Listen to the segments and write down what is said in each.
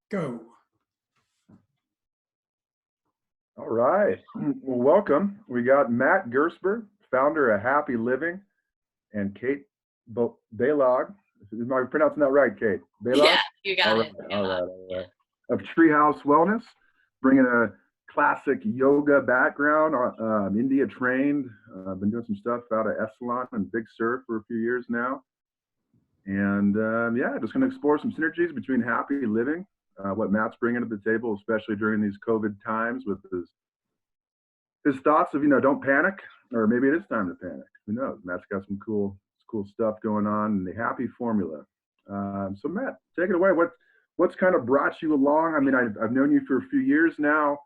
Go. All right. Well, welcome. We got Matt Gersper, founder of HappyLiving, and Kate Balog. Am I pronouncing that right, Kate? Balog? Yeah, you got it. All right. Of Treehouse Wellness, bringing a classic yoga background, India trained. I've been doing some stuff out of Esalen and Big Sur for a few years now. And just going to explore some synergies between HappyLiving, what Matt's bringing to the table, especially during these COVID times, with his thoughts of, don't panic, or maybe it is time to panic. Who knows? Matt's got some cool stuff going on in the Happy formula. So Matt, take it away. What's kind of brought you along? I mean, I've known you for a few years now.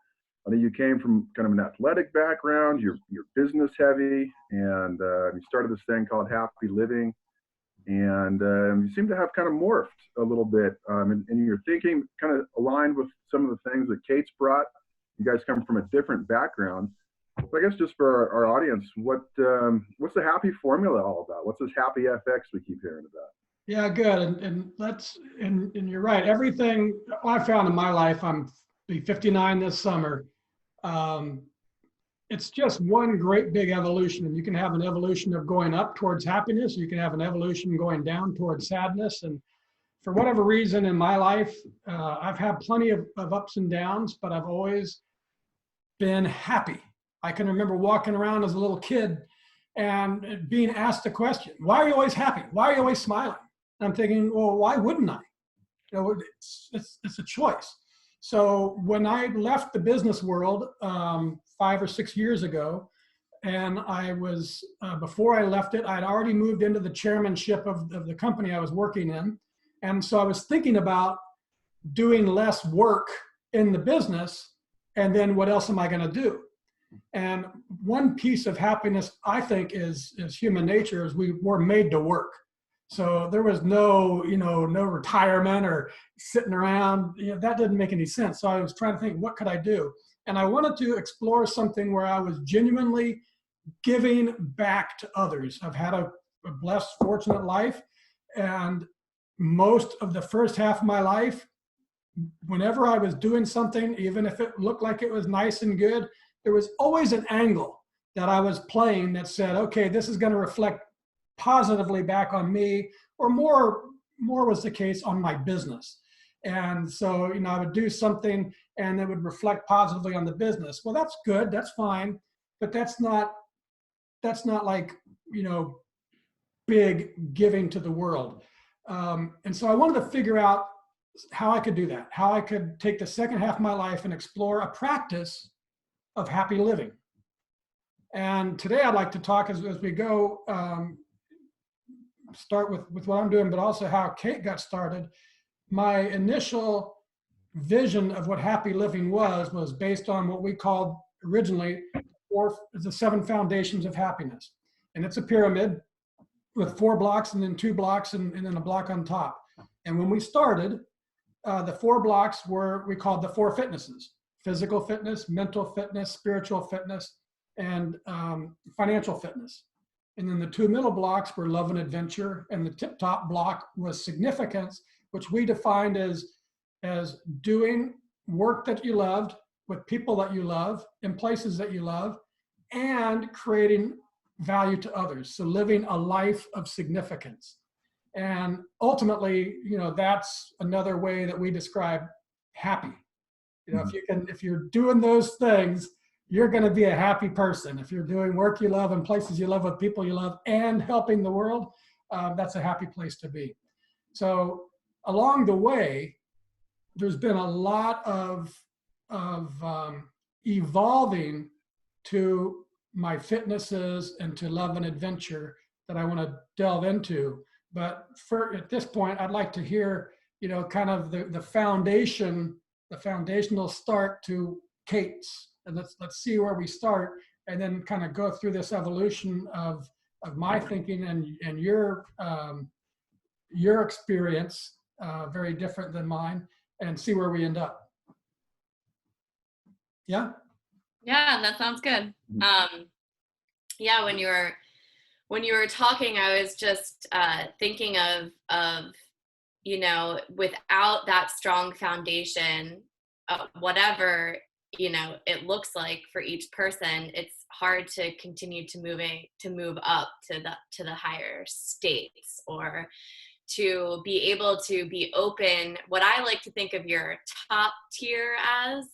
I mean, you came from kind of an athletic background. You're business heavy, and you started this thing called HappyLiving. And you seem to have kind of morphed a little bit, and your thinking kind of aligned with some of the things that Kate's brought. You guys come from a different background. So I guess just for our audience, what's the Happy formula all about? What's this Happy FX we keep hearing about? Yeah, good. And you're right. Everything I found in my life, I'm 59 this summer. It's just one great big evolution, and you can have an evolution of going up towards happiness. You can have an evolution going down towards sadness. And for whatever reason in my life, I've had plenty of ups and downs, but I've always been happy. I can remember walking around as a little kid and being asked the question, why are you always happy? Why are you always smiling? And I'm thinking, well, why wouldn't I? It's a choice. So when I left the business world 5 or 6 years ago, and I was, before I left it, I'd already moved into the chairmanship of the company I was working in. And so I was thinking about doing less work in the business, and then what else am I going to do? And one piece of happiness, I think, is human nature, is we were made to work. So there was no retirement or sitting around. That didn't make any sense. So I was trying to think, what could I do? And I wanted to explore something where I was genuinely giving back to others. I've had a blessed, fortunate life. And most of the first half of my life, whenever I was doing something, even if it looked like it was nice and good, there was always an angle that I was playing that said, okay, this is going to reflect positively back on me, or more was the case on my business. And so, I would do something and it would reflect positively on the business. Well, that's good, that's fine, but that's not like, big giving to the world. And so I wanted to figure out how I could do that, how I could take the second half of my life and explore a practice of happy living. And today I'd like to talk as we go, start with what I'm doing, but also how Kate got started. My initial vision of what happy living was based on what we called originally the 7 foundations of happiness. And it's a pyramid with 4 blocks and then 2 blocks and then a block on top. And when we started, the 4 blocks we called the 4 fitnesses: physical fitness, mental fitness, spiritual fitness, and financial fitness. And then the 2 middle blocks were love and adventure, and the tip top block was significance, which we defined as doing work that you loved with people that you love in places that you love, and creating value to others. So living a life of significance. And ultimately, that's another way that we describe happy. If you're doing those things, you're going to be a happy person. If you're doing work you love and places you love with people you love and helping the world, that's a happy place to be. So along the way, there's been a lot of evolving to my fitnesses and to love and adventure that I want to delve into. But at this point, I'd like to hear, kind of the foundation, the foundational start to Kate's. And let's see where we start, and then kind of go through this evolution of my thinking and your experience, very different than mine, and see where we end up. Yeah? Yeah, that sounds good. Yeah, when you were talking, I was just thinking of without that strong foundation, whatever, it looks like for each person, it's hard to continue to move up to the higher states, or to be able to be open. What I like to think of your top tier as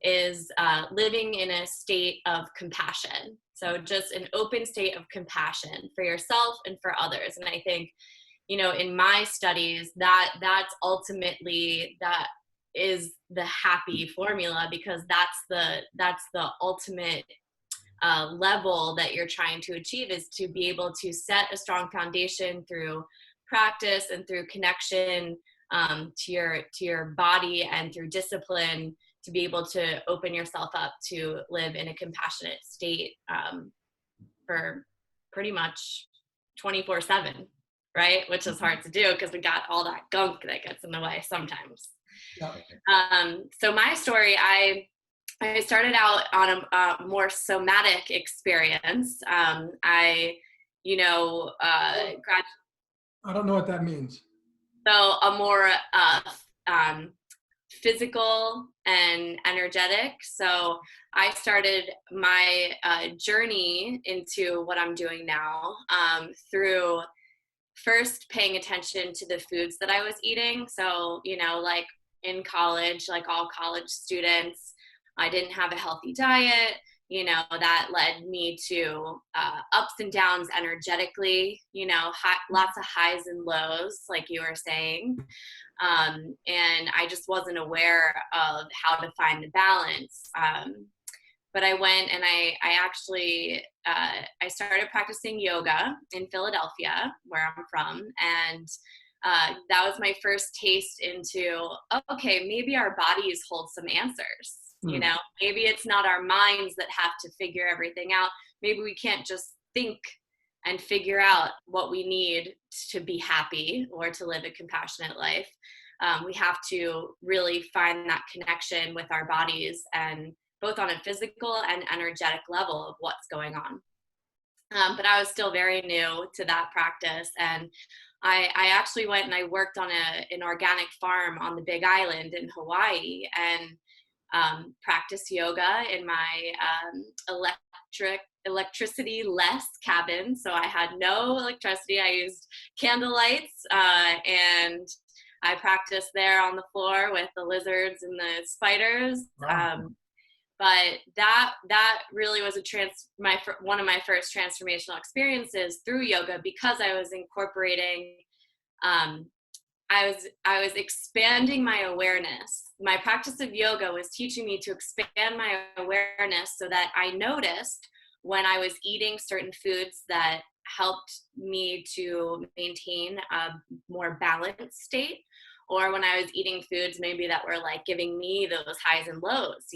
is living in a state of compassion. So just an open state of compassion for yourself and for others. And I think, in my studies, that's ultimately, that is the happy formula, because that's the ultimate level that you're trying to achieve, is to be able to set a strong foundation through practice and through connection to your body, and through discipline, to be able to open yourself up to live in a compassionate state for pretty much 24/7, right? Which is hard to do because we got all that gunk that gets in the way sometimes. Yeah. So my story, I started out on a more somatic experience. I don't know what that means. So a more physical and energetic. So I started my journey into what I'm doing now through first paying attention to the foods that I was eating. So, like in college, like all college students, I didn't have a healthy diet. That led me to ups and downs energetically, lots of highs and lows, like you were saying. And I just wasn't aware of how to find the balance. But I went and I actually, I started practicing yoga in Philadelphia, where I'm from. And that was my first taste into, okay, maybe our bodies hold some answers. Maybe it's not our minds that have to figure everything out. Maybe we can't just think and figure out what we need to be happy or to live a compassionate life. We have to really find that connection with our bodies, and both on a physical and energetic level of what's going on. But I was still very new to that practice. And I actually went and I worked on an organic farm on the Big Island in Hawaii, and practice yoga in my electricity-less cabin. So I had no electricity. I used candle lights, and I practiced there on the floor with the lizards and the spiders. Wow. But that really was one of my first transformational experiences through yoga, because I was incorporating, I was expanding my awareness. My practice of yoga was teaching me to expand my awareness, so that I noticed when I was eating certain foods that helped me to maintain a more balanced state, or when I was eating foods maybe that were like giving me those highs and lows.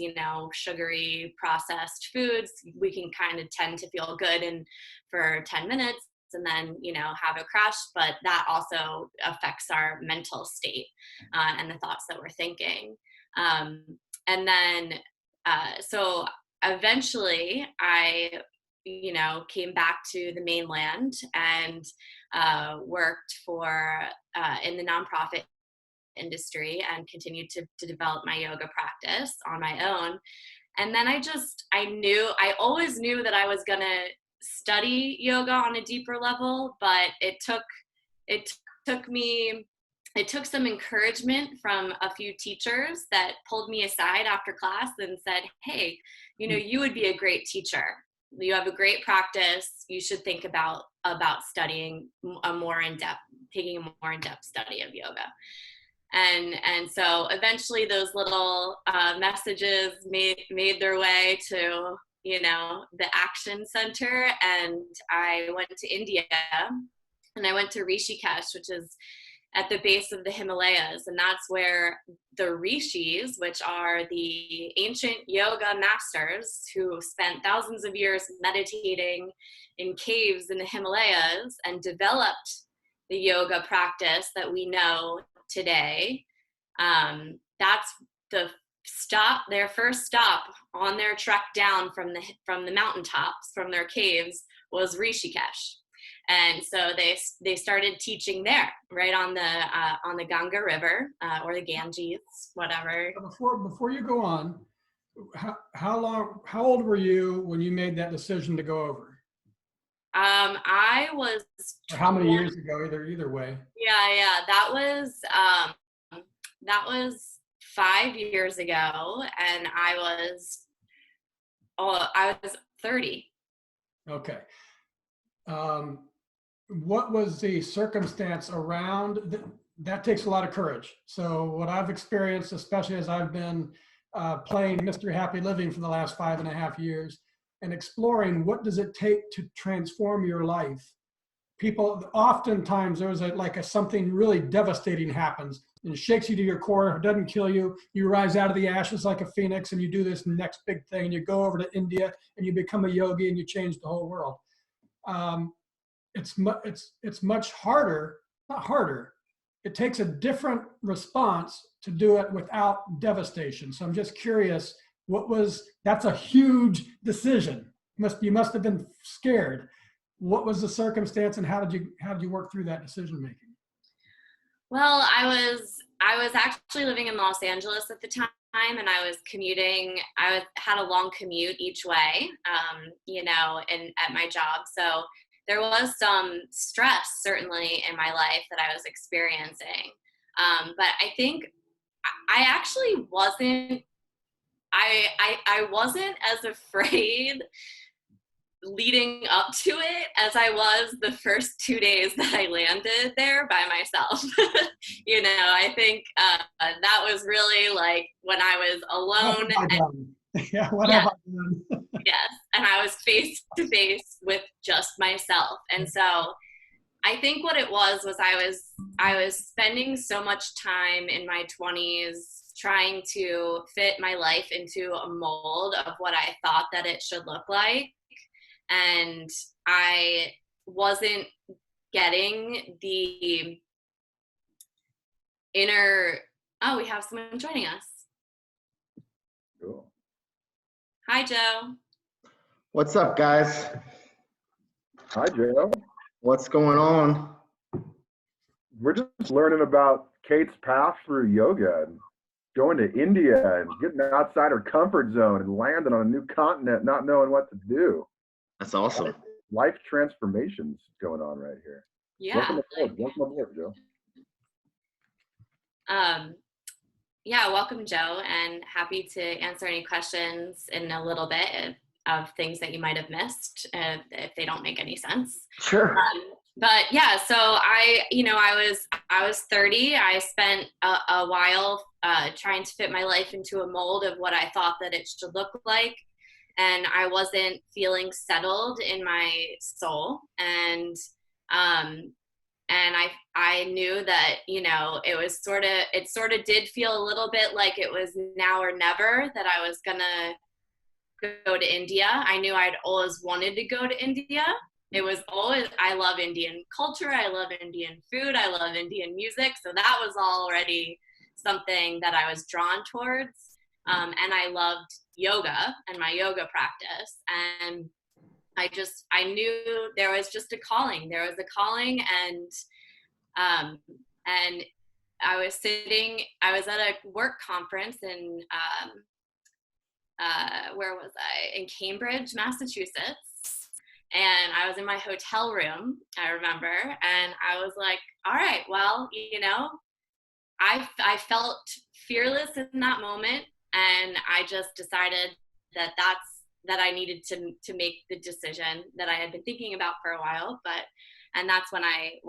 Sugary processed foods, we can kind of tend to feel good and for 10 minutes and then, have a crash, but that also affects our mental state and the thoughts that we're thinking. And then, so eventually I, came back to the mainland and worked in the nonprofit industry and continued to develop my yoga practice on my own. And then I always knew that I was going to study yoga on a deeper level, but it took some encouragement from a few teachers that pulled me aside after class and said, hey, you would be a great teacher. You have a great practice. You should think about studying taking a more in-depth study of yoga. And so eventually those little messages made their way to, the action center. And I went to India, and I went to Rishikesh, which is at the base of the Himalayas. And that's where the rishis, which are the ancient yoga masters who spent thousands of years meditating in caves in the Himalayas and developed the yoga practice that we know today. That's their first stop on their trek down from the mountaintops, from their caves, was Rishikesh. And so they started teaching there, right on the Ganga River, or the Ganges, whatever. Before you go on, how old were you when you made that decision to go over? I was. Or how many years ago? Either way. Yeah. That was 5 years ago, and I was 30. Okay. What was the circumstance around that? Takes a lot of courage. So what I've experienced, especially as I've been playing Mystery Happy Living for the last 5.5 years and exploring what does it take to transform your life. People, oftentimes there's something really devastating happens and it shakes you to your core. If it doesn't kill you, you rise out of the ashes like a phoenix and you do this next big thing and you go over to India and you become a yogi and you change the whole world. It's much harder, not harder. It takes a different response to do it without devastation. So I'm just curious, that's a huge decision. You must have been scared. What was the circumstance and how did you work through that decision making? Well, I was actually living in Los Angeles at the time, and I was commuting. Had a long commute each way, at my job. So there was some stress certainly in my life that I was experiencing. But I think I actually wasn't. I wasn't as afraid leading up to it as I was the first 2 days that I landed there by myself. I think that was really like when I was alone. What have I done? Yes, and I was face to face with just myself. And so I think what it was I was spending so much time in my 20s trying to fit my life into a mold of what I thought that it should look like. And I wasn't getting the inner, we have someone joining us. Cool. Hi, Joe. What's up, guys? Hi, Joe. What's going on? We're just learning about Kate's path through yoga and going to India and getting outside her comfort zone and landing on a new continent, not knowing what to do. That's awesome. Life transformations going on right here. Yeah. Welcome aboard, Joe. Welcome, Joe, and happy to answer any questions in a little bit of things that you might have missed if they don't make any sense. Sure. But yeah, so I was 30. I spent a while trying to fit my life into a mold of what I thought that it should look like. And I wasn't feeling settled in my soul. And I knew that, it sort of did feel a little bit like it was now or never that I was gonna go to India. I knew I'd always wanted to go to India. It was always, I love Indian culture. I love Indian food. I love Indian music. So that was already something that I was drawn towards. And I loved yoga and my yoga practice. And I knew there was just a calling. There was a calling, and I was at a work conference in, where was I? In Cambridge, Massachusetts. And I was in my hotel room, I remember, and I was like, all right, well, I felt fearless in that moment. And I just decided that I needed to make the decision that I had been thinking about for a while, and that's when I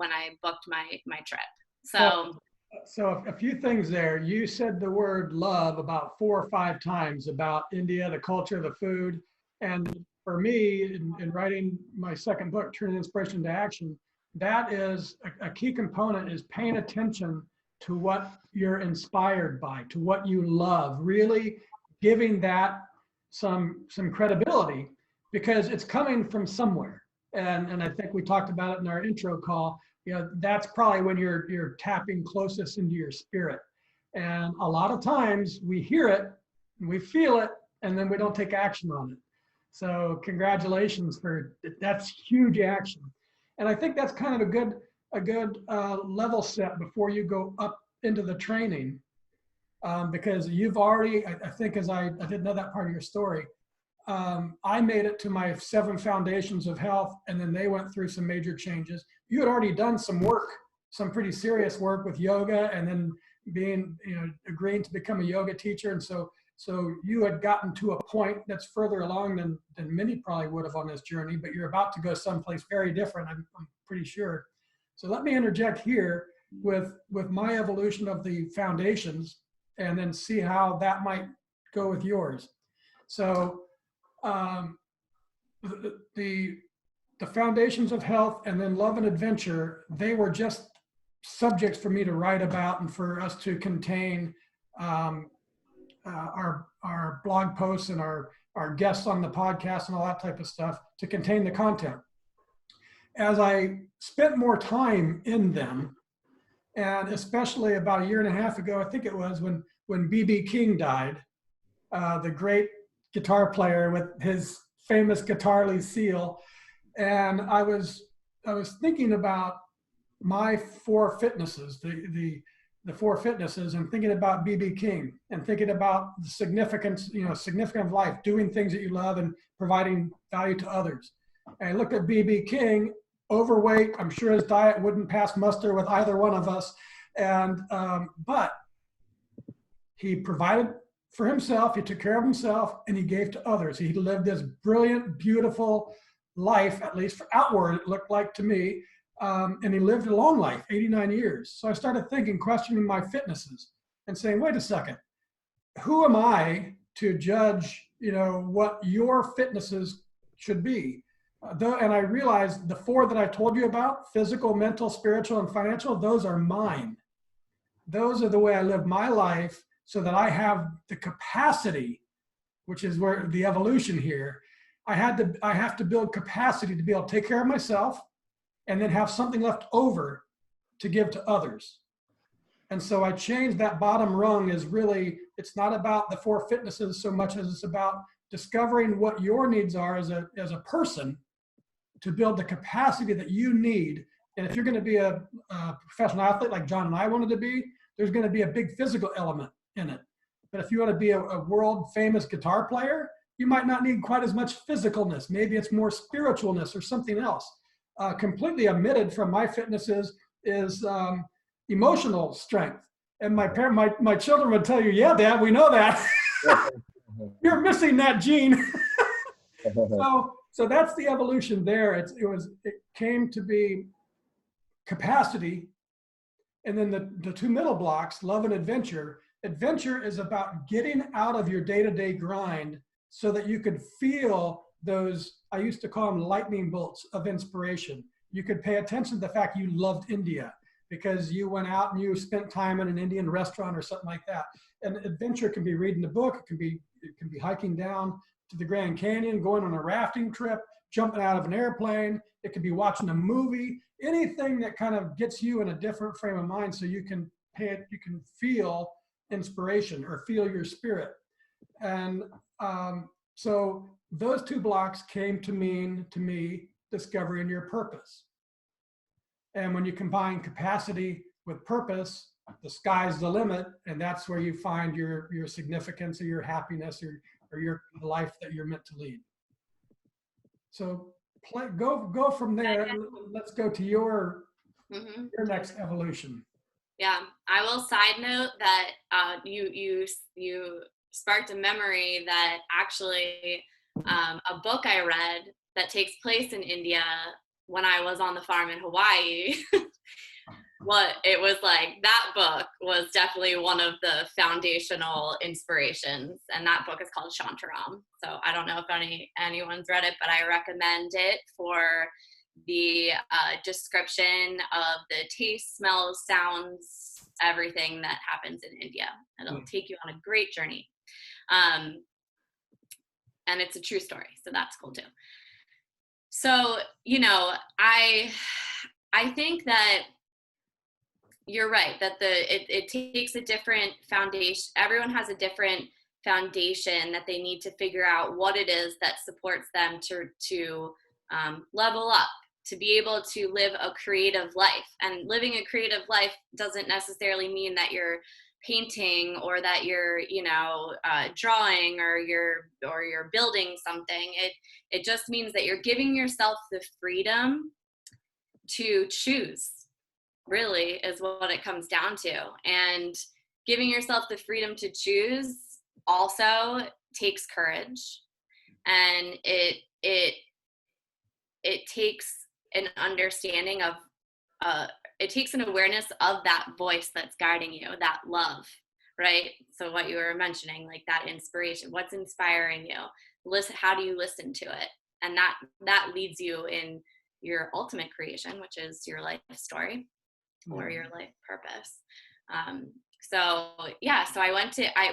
booked my trip. So a few things there. You said the word love about 4 or 5 times about India, the culture, the food. And for me, in writing my second book, Turning Inspiration into Action, that is a key component is paying attention to what you're inspired by, to what you love, really giving that some credibility, because it's coming from somewhere. And I think we talked about it in our intro call. That's probably when you're tapping closest into your spirit. And a lot of times we hear it, and we feel it, and then we don't take action on it. So congratulations that's huge action. And I think that's kind of a good level set before you go up into the training, because you've already, I think, as I didn't know that part of your story. I made it to my 7 foundations of health, and then they went through some major changes. You had already done some work, some pretty serious work with yoga, and then agreeing to become a yoga teacher. And so you had gotten to a point that's further along than many probably would have on this journey, but you're about to go someplace very different, I'm pretty sure. So let me interject here with my evolution of the foundations, and then see how that might go with yours. So the foundations of health, and then love and adventure, they were just subjects for me to write about and for us to contain our blog posts and our guests on the podcast and all that type of stuff, to contain the content. As I spent more time in them, and especially about a year and a half ago, I think it was, when B.B. King died, the great guitar player with his famous guitar Lucille, and I was thinking about my 4 fitnesses, the 4 fitnesses, and thinking about B.B. King, and thinking about the significance, significant of life, doing things that you love and providing value to others. And I looked at B.B. King, overweight. I'm sure his diet wouldn't pass muster with either one of us, and but he provided for himself, he took care of himself, and he gave to others. He lived this brilliant, beautiful life, at least for outward, it looked like to me. And he lived a long life, 89 years. So I started thinking, questioning my fitnesses and saying, wait a second, who am I to judge, what your fitnesses should be? And I realized the 4 that I told you about, physical, mental, spiritual, and financial, those are mine. Those are the way I live my life, so that I have the capacity, which is where the evolution here, I have to build capacity to be able to take care of myself, and then have something left over to give to others. And so I changed that bottom rung. Is really, it's not about the 4 fitnesses so much as it's about discovering what your needs are as a person, to build the capacity that you need. And if you're going to be a professional athlete like John and I wanted to be, there's going to be a big physical element in it. But if you want to be a world famous guitar player, you might not need quite as much physicalness. Maybe it's more spiritualness or something else. Completely omitted from my fitnesses is emotional strength. And my children would tell you, yeah, Dad, we know that. You're missing that gene. So that's the evolution there. It came to be capacity. And then the 2 middle blocks, love and adventure. Adventure is about getting out of your day-to-day grind so that you could feel those, I used to call them lightning bolts of inspiration. You could pay attention to the fact you loved India because you went out and you spent time in an Indian restaurant or something like that. And adventure can be reading a book. It can be hiking down to the Grand Canyon, going on a rafting trip, jumping out of an airplane. It could be watching a movie, anything that kind of gets you in a different frame of mind so you can feel inspiration or feel your spirit. And so those 2 blocks came to mean to me discovering your purpose. And when you combine capacity with purpose, the sky's the limit, and that's where you find your significance or your happiness or the life that you're meant to lead. So go from there. Let's go to your next evolution. Yeah, I will side note that you sparked a memory that actually a book I read that takes place in India when I was on the farm in Hawaii. It was like, that book was definitely one of the foundational inspirations, and that book is called Shantaram. So I don't know if anyone's read it, but I recommend it for the description of the taste, smells, sounds, everything that happens in India. It'll take you on a great journey. And it's a true story, so that's cool too. So, I think that you're right, that it takes a different foundation. Everyone has a different foundation that they need to figure out what it is that supports them to level up to be able to live a creative life. And living a creative life doesn't necessarily mean that you're painting or that you're, drawing or you're building something. It just means that you're giving yourself the freedom to choose, really, is what it comes down to. And giving yourself the freedom to choose also takes courage, and it takes an understanding of it takes an awareness of that voice that's guiding you, that love, right? So what you were mentioning, like that inspiration, what's inspiring you, how do you listen to it? And that leads you in your ultimate creation, which is your life story or your life purpose. So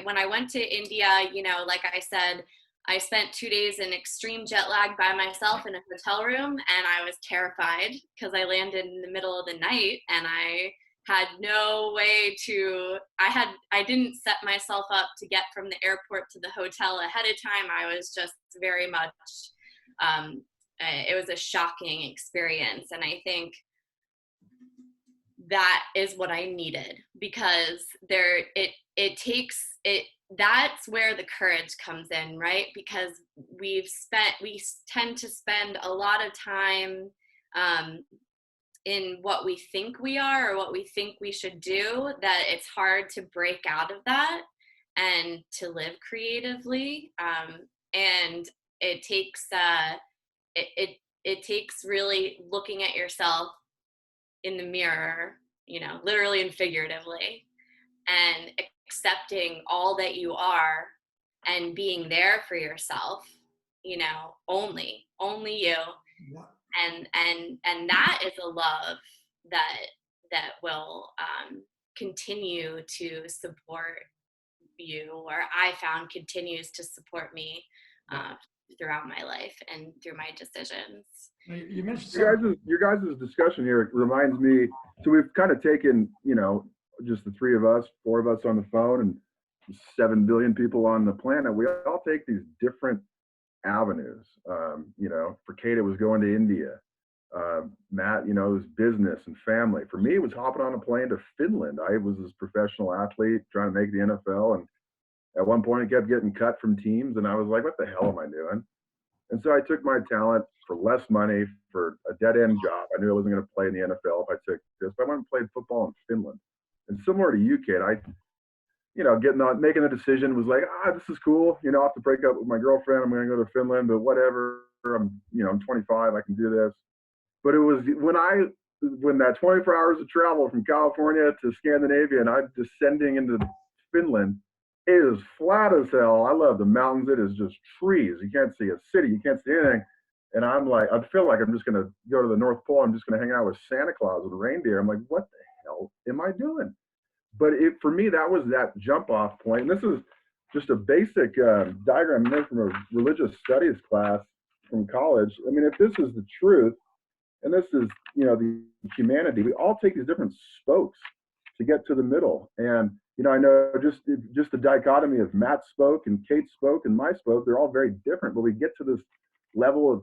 when I went to India, like I said, I spent 2 days in extreme jet lag by myself in a hotel room, and I was terrified because I landed in the middle of the night and I had no way I didn't set myself up to get from the airport to the hotel ahead of time. I was just very much, it was a shocking experience. And I think that is what I needed, because that's where the courage comes in, right? Because we tend to spend a lot of time in what we think we are or what we think we should do, that it's hard to break out of that and to live creatively. And it takes it takes really looking at yourself in the mirror, literally and figuratively, and accepting all that you are and being there for yourself, only you. And that is a love that will continue to support you, or I found continues to support me throughout my life and through my decisions. You mentioned your guys' discussion here reminds me. So we've kind of taken, just the three of us, four of us on the phone, and 7 billion people on the planet. We all take these different avenues. For Kate, it was going to India. Matt, it was business and family. For me, it was hopping on a plane to Finland. I was this professional athlete trying to make the NFL, and at one point I kept getting cut from teams, and I was like, what the hell am I doing? And so I took my talent for less money for a dead-end job. I knew I wasn't going to play in the NFL if I took this, but I went and played football in Finland. And similar to you, Kate, making the decision was like, this is cool. I have to break up with my girlfriend. I'm going to go to Finland, but whatever. I'm 25. I can do this. But it was when that 24 hours of travel from California to Scandinavia, and I'm descending into Finland, it is flat as hell. I love the mountains. It is just trees. You can't see a city. You can't see anything. And I'm like, I feel like I'm just going to go to the North Pole. I'm just going to hang out with Santa Claus and reindeer. I'm like, what the hell am I doing? But for me, that was that jump off point. And this is just a basic diagram made from a religious studies class from college. I mean, if this is the truth, and this is, the humanity, we all take these different spokes to get to the middle. And, I know just the dichotomy of Matt's spoke and Kate's spoke and my spoke, they're all very different, but we get to this level of,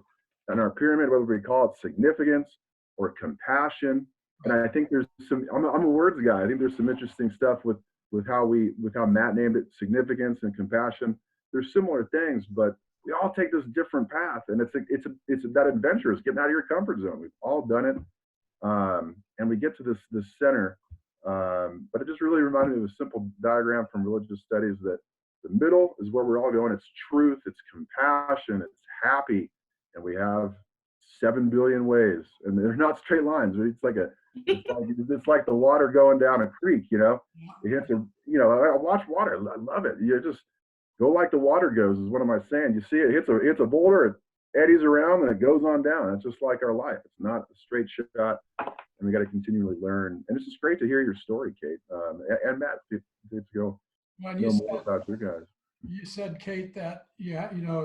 in our pyramid, whether we call it significance or compassion. And I think there's I'm a words guy. I think there's some interesting stuff with how Matt named it, significance and compassion. There's similar things, but we all take this different path, and it's that adventure is getting out of your comfort zone. We've all done it, and we get to this center. But it just really reminded me of a simple diagram from religious studies that the middle is where we're all going. It's truth, it's compassion, it's happy, and we have 7 billion ways, and they're not straight lines. It's like the water going down a creek. It hits I watch water. I love it. You just go like the water goes is one of my sayings. You see it hits a boulder, it eddies around, and it goes on down. It's just like our life. It's not a straight shot, and we got to continually learn. And it's just great to hear your story, Kate, and Matt. To go know more about you guys. You said, Kate, that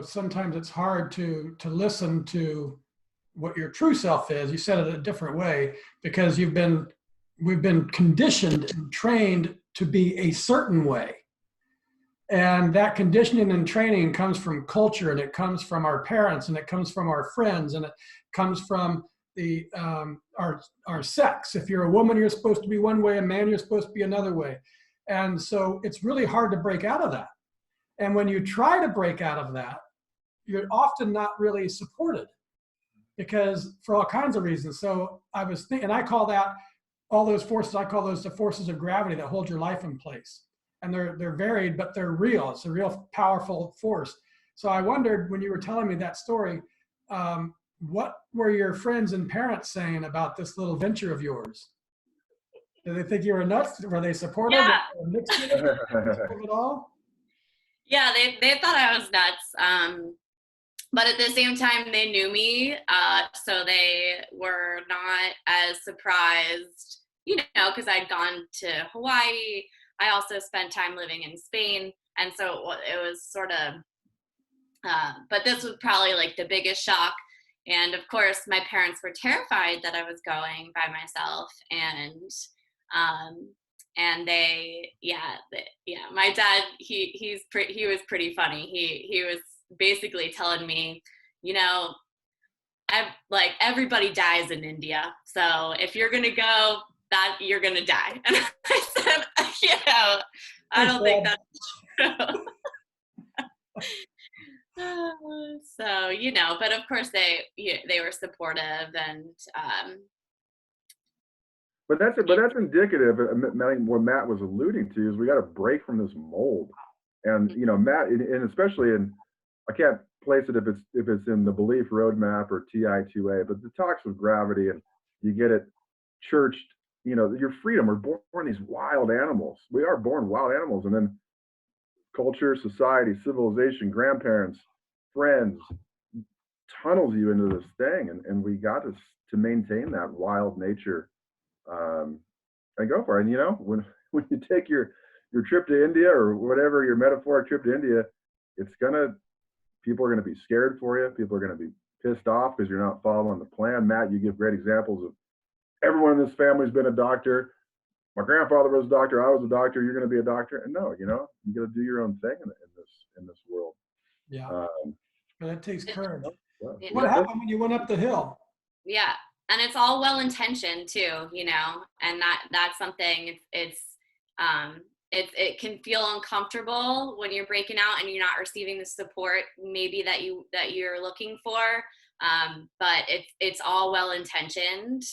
sometimes it's hard to listen to what your true self is. You said it a different way, because we've been conditioned and trained to be a certain way. And that conditioning and training comes from culture, and it comes from our parents, and it comes from our friends, and it comes from our sex. If you're a woman, you're supposed to be one way, a man, you're supposed to be another way. And so it's really hard to break out of that. And when you try to break out of that, you're often not really supported, because for all kinds of reasons. So I was thinking, I call that, all those forces, I call those the forces of gravity that hold your life in place. And they're varied, but they're real. It's a real powerful force. So I wondered, when you were telling me that story, what were your friends and parents saying about this little venture of yours? Did they think you were nuts? Were they supportive? Yeah. Or mixed with it all? Yeah, they thought I was nuts. But at the same time, they knew me, so they were not as surprised, because I'd gone to Hawaii. I also spent time living in Spain, and so it was sort of, but this was probably like the biggest shock. And of course, my parents were terrified that I was going by myself, and my dad, he was pretty funny. He was basically telling me, like, everybody dies in India, so if you're gonna go, that you're gonna die. And I said, I don't think that's true. So, but of course they were supportive, and But that's indicative. I think what Matt was alluding to is we got to break from this mold, and Matt, and especially I can't place it if it's in the belief roadmap or TI2A, but the talks of gravity, and you get it churched. Your freedom. We're born these wild animals. We are born wild animals, and then culture, society, civilization, grandparents, friends tunnels you into this thing, and we got to maintain that wild nature. And go for it. And when you take your trip to India, or whatever your metaphoric trip to India, people are gonna be scared for you. People are gonna be pissed off because you're not following the plan. Matt, you give great examples of everyone in this family's been a doctor. My grandfather was a doctor. I was a doctor. You're gonna be a doctor. And no, you got to do your own thing in this world. Yeah, but it takes courage. Yeah. What happened when you went up the hill? Yeah. And it's all well-intentioned too, and that's something. It can feel uncomfortable when you're breaking out and you're not receiving the support maybe that you're looking for. But it's all well-intentioned,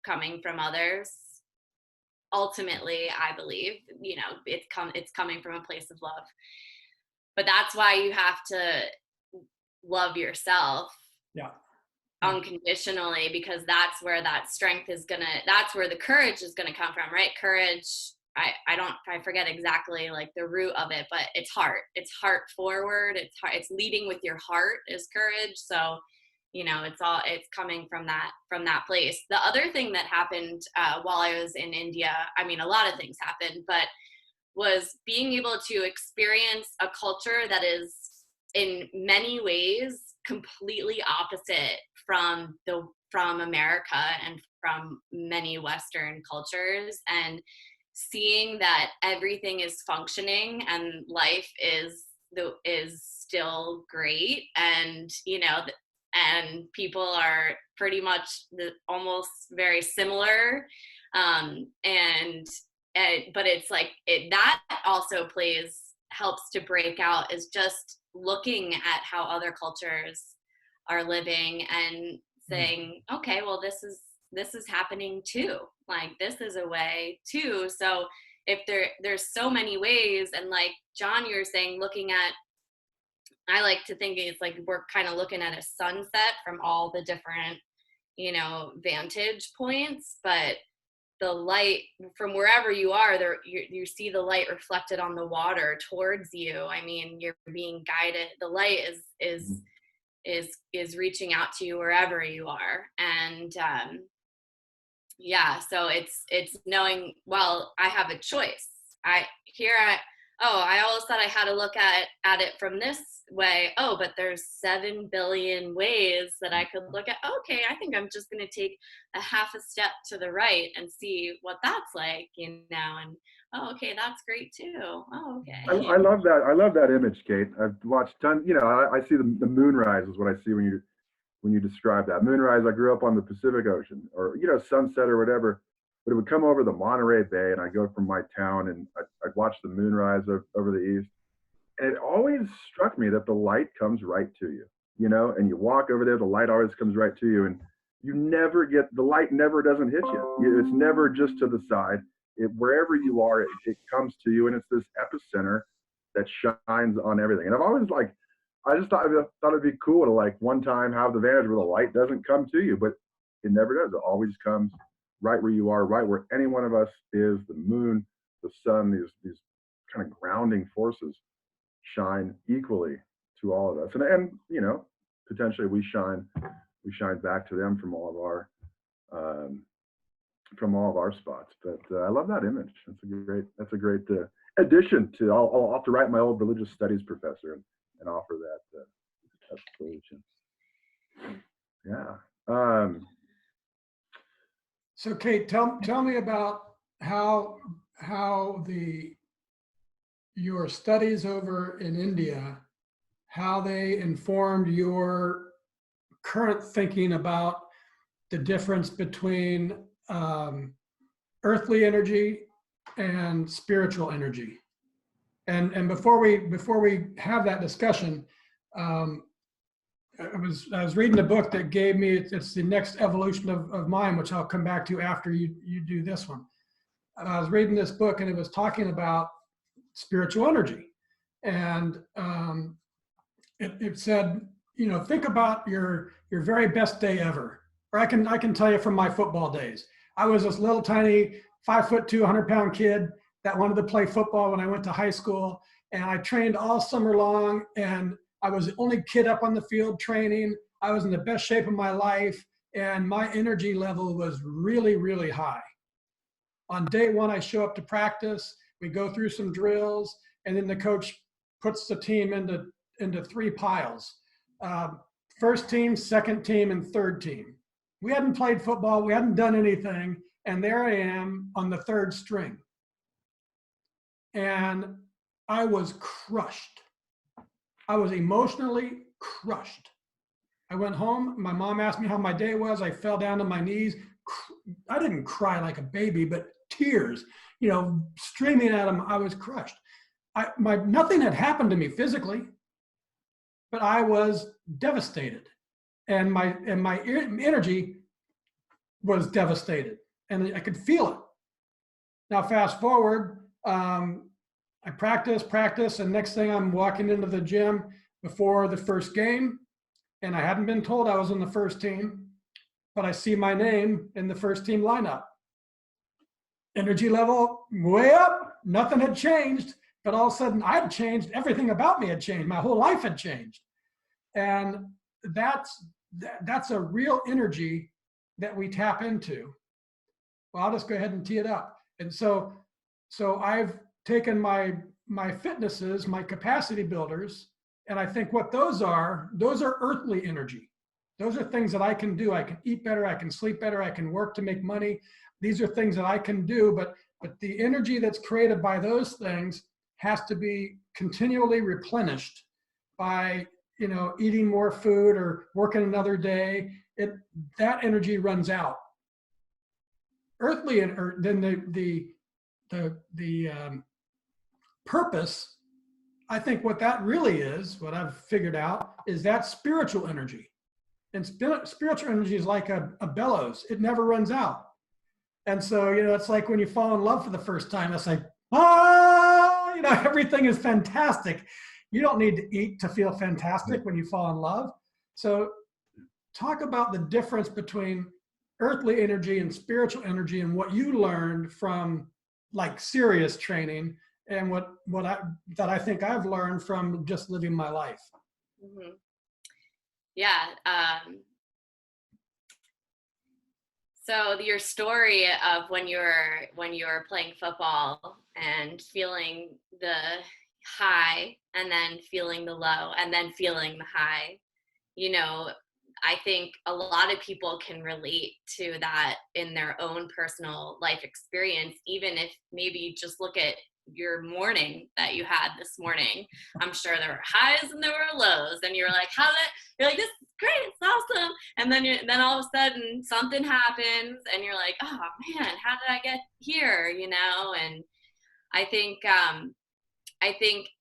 coming from others. Ultimately, I believe, it's coming from a place of love. But that's why you have to love yourself. Yeah. Unconditionally, because that's where that strength that's where the courage is gonna come from, right? Courage, I forget exactly like the root of it, but it's heart forward. It's leading with your heart is courage. So, it's coming from that place. The other thing that happened while I was in India, I mean, a lot of things happened, but was being able to experience a culture that is in many ways completely opposite from America and from many Western cultures, and seeing that everything is functioning and life is still great, and and people are pretty much almost very similar, but it's like that also helps to break out, is just looking at how other cultures are living and saying, okay, well, this is happening too. Like, this is a way too. So if there's so many ways, and like John, you were saying, I like to think it's like we're kind of looking at a sunset from all the different, vantage points, but the light from wherever you are there, you see the light reflected on the water towards you. I mean, you're being guided. The light is reaching out to you wherever you are. And so it's knowing, well, I have a choice. I always thought I had to look at it from this way. Oh, but there's 7 billion ways that I could look at. Okay, I think I'm just going to take a half a step to the right and see what that's like, and okay, that's great too. Oh, okay. I love that. I love that image, Kate. I've watched tons. I see the moonrise is what I see when when you describe that. Moonrise, I grew up on the Pacific Ocean, or, sunset or whatever, but it would come over the Monterey Bay, and I'd go from my town, and I'd watch the moonrise over the east. And it always struck me that the light comes right to you, and you walk over there, the light always comes right to you, and you never get, the light never doesn't hit you. It's never just to the side. Wherever you are, it comes to you, and it's this epicenter that shines on everything. And I've always I just thought it'd be cool to one time have the vantage where the light doesn't come to you, but it never does. It always comes right where you are, right where any one of us is. The moon, the sun, these kind of grounding forces shine equally to all of us, and potentially we shine back to them from all of our spots. But I love that image. That's a great addition to. I'll have to write my old religious studies professor and offer that solution. Yeah. So Kate, tell me about how your studies over in India, how they informed your current thinking about the difference between earthly energy and spiritual energy. And before we have that discussion, I was reading a book that gave me, it's the next evolution of mine, which I'll come back to after you do this one. I was reading this book, and it was talking about spiritual energy. And it said, think about your very best day ever. Or I can tell you from my football days. I was this little tiny 5'2", 100-pound kid that wanted to play football when I went to high school. And I trained all summer long, and I was the only kid up on the field training. I was in the best shape of my life, and my energy level was really, really high. On day one, I show up to practice. We go through some drills, and then the coach puts the team into three piles. First team, second team, and third team. We hadn't played football. We hadn't done anything. And there I am on the third string. And I was crushed. I was emotionally crushed. I went home. My mom asked me how my day was. I fell down to my knees. I didn't cry like a baby, but tears, streaming at them. I was crushed. Nothing had happened to me physically, but I was devastated, and my energy was devastated, and I could feel it. Now, fast forward. I practice, and next thing I'm walking into the gym before the first game, and I hadn't been told I was in the first team, but I see my name in the first team lineup. Energy level way up, nothing had changed, but all of a sudden I had changed, everything about me had changed, my whole life had changed. And that's a real energy that we tap into. Well, I'll just go ahead and tee it up. And so I've taken my fitnesses, my capacity builders, and I think what those are earthly energy. Those are things that I can do. I can eat better, I can sleep better, I can work to make money. These are things that I can do, but the energy that's created by those things has to be continually replenished by, eating more food or working another day. That energy runs out. Earthly, or then the purpose, I think what that really is, what I've figured out, is that spiritual energy. And spiritual energy is like a bellows. It never runs out. And so, it's like when you fall in love for the first time, it's like, everything is fantastic. You don't need to eat to feel fantastic when you fall in love. So talk about the difference between earthly energy and spiritual energy, and what you learned from serious training, and what I think I've learned from just living my life. Mm-hmm. Yeah. So your story of when you were playing football and feeling the high, and then feeling the low, and then feeling the high, I think a lot of people can relate to that in their own personal life experience, even if maybe you just look at your morning that you had this morning. I'm sure there were highs and there were lows, and you're like, you're like, this is great, it's awesome. And then all of a sudden something happens and you're like, oh man, how did I get here? And I think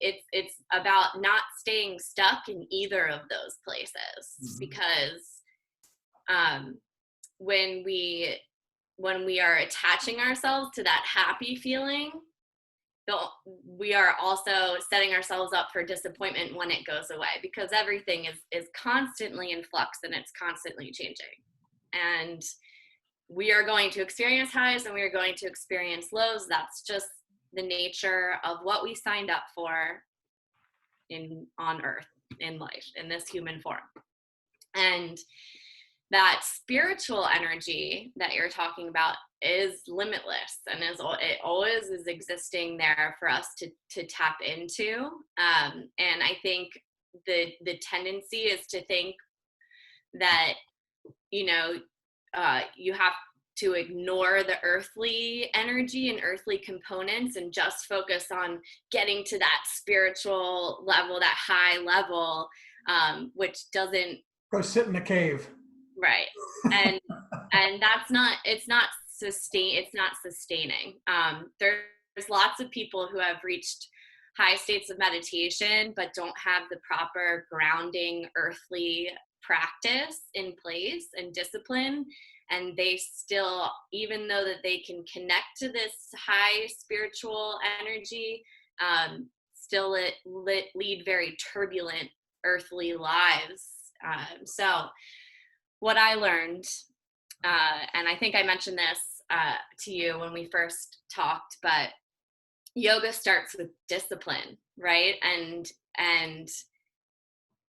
it's about not staying stuck in either of those places, because when we are attaching ourselves to that happy feeling, we are also setting ourselves up for disappointment when it goes away, because everything is constantly in flux and it's constantly changing. And we are going to experience highs and we are going to experience lows. That's just the nature of what we signed up for on earth, in life, in this human form. And that spiritual energy that you're talking about is limitless, and it always is existing there for us to tap into. And I think the tendency is to think that, you have to ignore the earthly energy and earthly components and just focus on getting to that spiritual level, that high level, which doesn't Go sit in the cave. Right. And it's not sustaining. There's lots of people who have reached high states of meditation, but don't have the proper grounding earthly practice in place and discipline. And they still, even though that they can connect to this high spiritual energy, still lead very turbulent earthly lives. So what I learned, and I think I mentioned this to you when we first talked, but yoga starts with discipline, right? And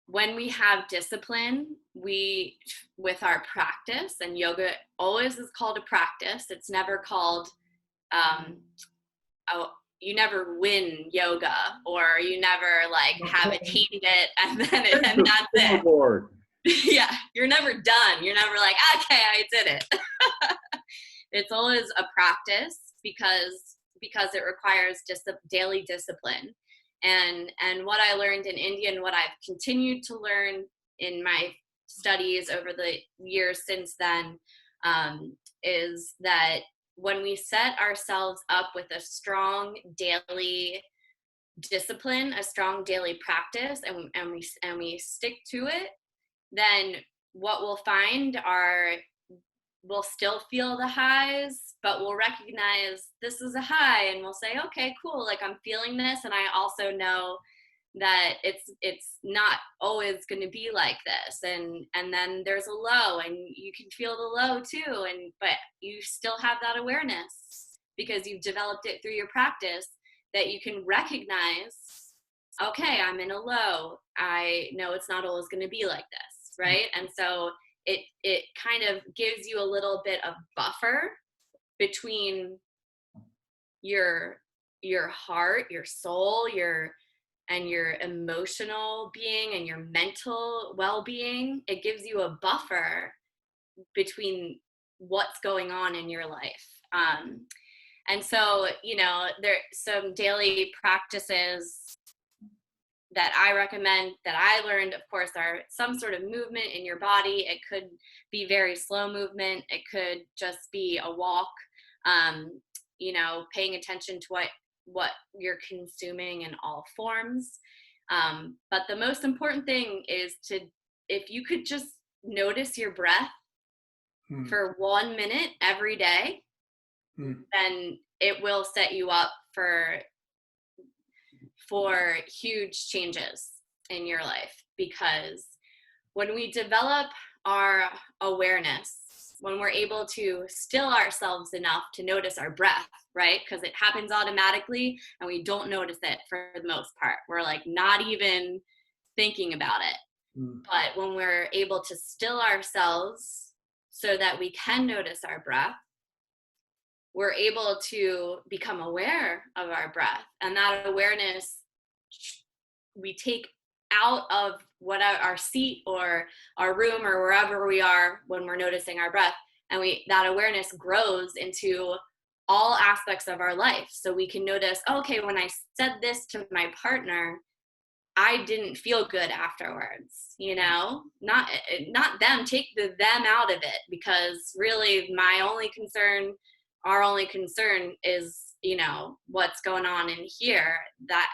when we have discipline, with our practice, and yoga always is called a practice. It's never called, you never win yoga, or you never have attained it and that's it. Yeah, you're never done. You're never like, okay, I did it. It's always a practice because it requires just daily discipline. And what I learned in India, and what I've continued to learn in my studies over the years since then, is that when we set ourselves up with a strong daily discipline, a strong daily practice, and we stick to it, then what we'll find we'll still feel the highs, but we'll recognize this is a high, and we'll say, okay, cool, I'm feeling this, and I also know that it's not always going to be like this, and then there's a low, and you can feel the low too, but you still have that awareness because you've developed it through your practice, that you can recognize, okay, I'm in a low, I know it's not always going to be like this, right? And so it kind of gives you a little bit of buffer between your heart, your soul, your emotional being and your mental well-being. It gives you a buffer between what's going on in your life. And so, there's some daily practices that I recommend, that I learned, of course, are some sort of movement in your body. It could be very slow movement. It could just be a walk, paying attention to what you're consuming in all forms. But the most important thing is if you could just notice your breath for 1 minute every day, then it will set you up for huge changes in your life. Because when we develop our awareness, when we're able to still ourselves enough to notice our breath, right? Because it happens automatically and we don't notice it for the most part. We're not even thinking about it. But when we're able to still ourselves so that we can notice our breath, we're able to become aware of our breath. And that awareness we take out of our seat or our room or wherever we are when we're noticing our breath. And that awareness grows into all aspects of our life. So we can notice, okay, when I said this to my partner, I didn't feel good afterwards, you know, not them, take the them out of it, because really our only concern is, you know, what's going on in here.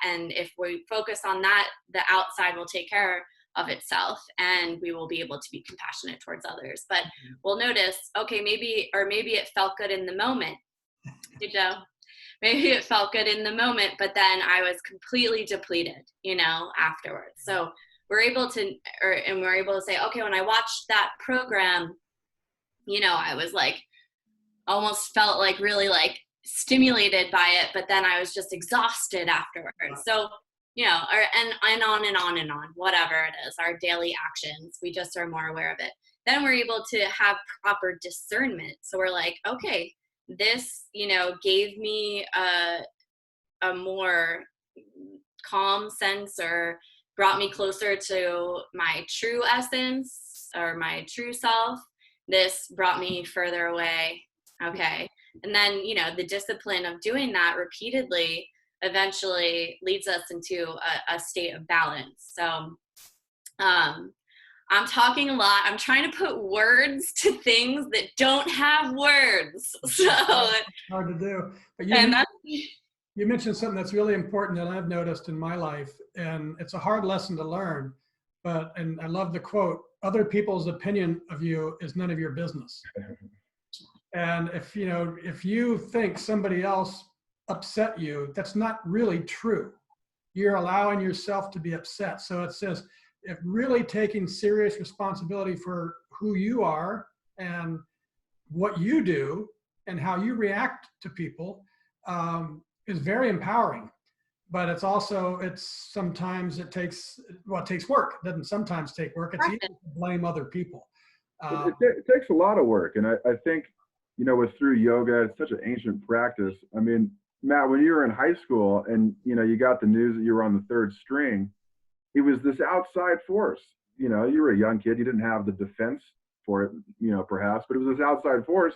And if we focus on that, the outside will take care of itself, and we will be able to be compassionate towards others. But we'll notice, okay, maybe it felt good in the moment. Hey, Joe. Maybe it felt good in the moment, but then I was completely depleted, you know, afterwards. So we're able to say, okay, when I watched that program, you know, I was like, almost felt like really like stimulated by it, but then I was just exhausted afterwards. So, you know, and on and on and on, whatever it is, our daily actions, we just are more aware of it. Then we're able to have proper discernment. So we're like, okay, this, you know, gave me a more calm sense, or brought me closer to my true essence or my true self. This brought me further away. Okay. And then, you know, the discipline of doing that repeatedly eventually leads us into a state of balance. So, I'm talking a lot. I'm trying to put words to things that don't have words. So hard to do. But you mentioned something that's really important that I've noticed in my life, and it's a hard lesson to learn. And I love the quote: "Other people's opinion of you is none of your business." And if you think somebody else upset you, that's not really true. You're allowing yourself to be upset. So it says, if really taking serious responsibility for who you are and what you do and how you react to people is very empowering. But sometimes it takes work. It doesn't sometimes take work. It's easy to blame other people. It takes a lot of work. And I think, you know, through yoga, it's such an ancient practice. I mean, Matt, when you were in high school and, you know, you got the news that you were on the third string, it was this outside force. You know, you were a young kid. You didn't have the defense for it, you know, perhaps, but it was this outside force.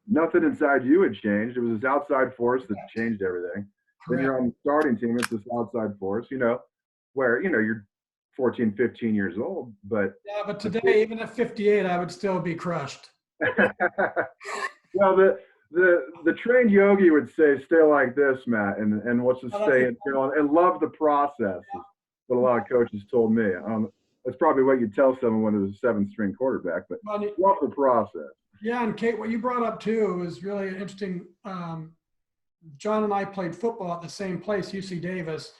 Nothing inside you had changed. It was this outside force that changed everything. Correct. Then you're on the starting team. It's this outside force, you know, where, you know, you're 14, 15 years old, but. Yeah, but today, even at 58, I would still be crushed. Well, the trained yogi would say, stay like this, Matt, and let's just stay and love the process. What a lot of coaches told me. That's probably what you tell someone when there's a 7th-string quarterback, but love the process. Yeah, and Kate, what you brought up too was really interesting. John and I played football at the same place, UC Davis,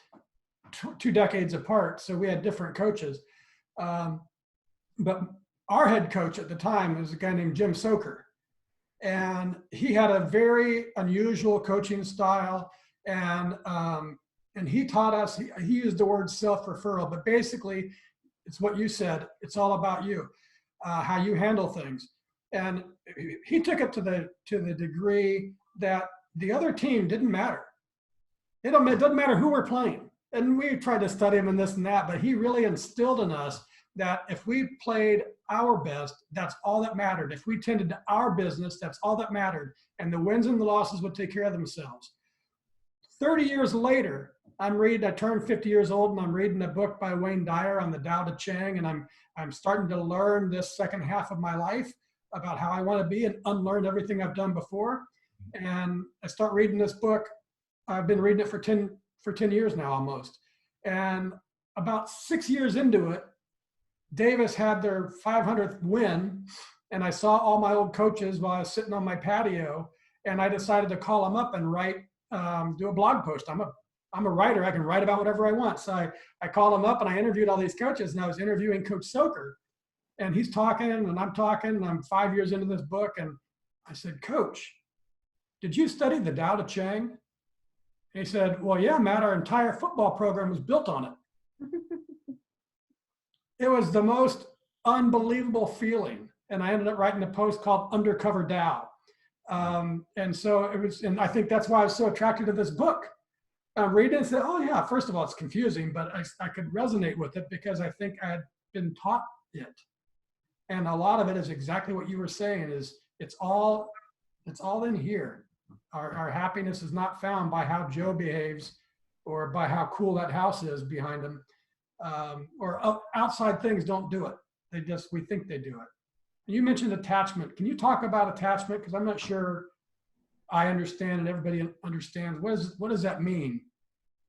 2 decades apart, so we had different coaches. But our head coach at the time was a guy named Jim Soker, and he had a very unusual coaching style, and he taught us, he used the word self-referral, but basically it's what you said. It's all about you, how you handle things. And he took it to the degree that the other team didn't matter. It doesn't matter who we're playing. And we tried to study him and this and that, but he really instilled in us that if we played our best, that's all that mattered. If we tended to our business, that's all that mattered. And the wins and the losses would take care of themselves. 30 years later, I turned 50 years old, and I'm reading a book by Wayne Dyer on the Tao Te Ching, and I'm starting to learn this second half of my life about how I want to be and unlearn everything I've done before. And I start reading this book. I've been reading it for 10 years now almost. And about 6 years into it, Davis had their 500th win, and I saw all my old coaches while I was sitting on my patio, and I decided to call them up and do a blog post. I'm a writer. I can write about whatever I want. So I called him up and I interviewed all these coaches, and I was interviewing Coach Soker, and he's talking and I'm talking, and I'm 5 years into this book. And I said, Coach, did you study the Tao Te Ching? And he said, well, yeah, Matt, our entire football program was built on it. It was the most unbelievable feeling. And I ended up writing a post called Undercover Tao. And so it was, and I think that's why I was so attracted to this book. Read it and say, oh yeah, first of all, it's confusing, but I could resonate with it because I think I had been taught it. And a lot of it is exactly what you were saying, is it's all in here. Our happiness is not found by how Joe behaves or by how cool that house is behind him. Outside things don't do it. We think they do it. You mentioned attachment. Can you talk about attachment? Because I'm not sure I understand and everybody understands. What does that mean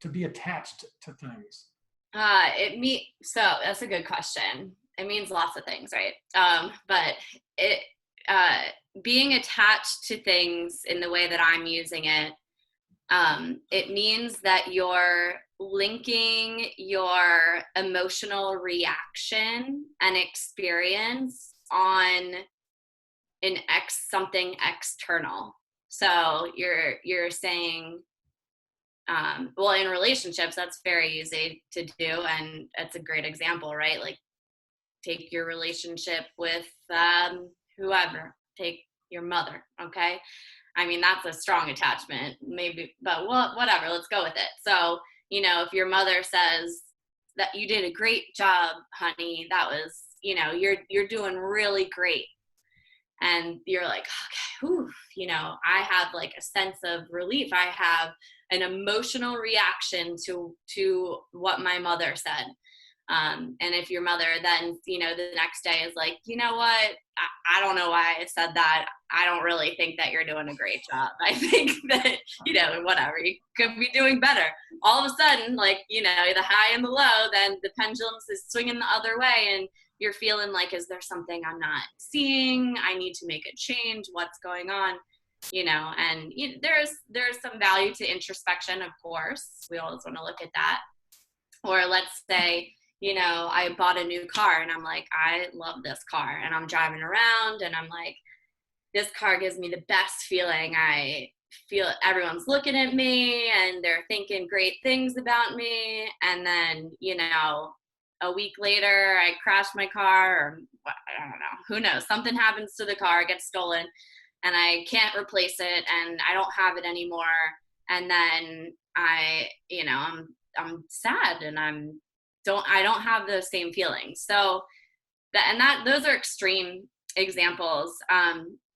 to be attached to things? So that's a good question. It means lots of things, right? But being attached to things in the way that I'm using it, it means that you're linking your emotional reaction and experience on something external. So you're saying, well, in relationships, that's very easy to do, and it's a great example, right? Like, take your relationship with whoever, take your mother, okay? I mean, that's a strong attachment, maybe, but whatever, let's go with it. So, if your mother says that you did a great job, honey, that was, you're doing really great. And you're like, okay, whew, I have like a sense of relief. I have an emotional reaction to what my mother said. And if your mother then, the next day is like, you know what, I don't know why I said that. I don't really think that you're doing a great job. I think that, whatever, you could be doing better. All of a sudden, like, the high and the low, then the pendulum is swinging the other way. And you're feeling like, is there something I'm not seeing? I need to make a change. What's going on? And there's some value to introspection, of course. We always want to look at that. Or let's say, I bought a new car and I'm like, I love this car, and I'm driving around and I'm like, this car gives me the best feeling. I feel everyone's looking at me and they're thinking great things about me. And then, a week later, I crash my car, or I don't know, who knows? Something happens to the car, it gets stolen, and I can't replace it, and I don't have it anymore. And then I'm sad, and I don't have those same feelings. So those are extreme examples.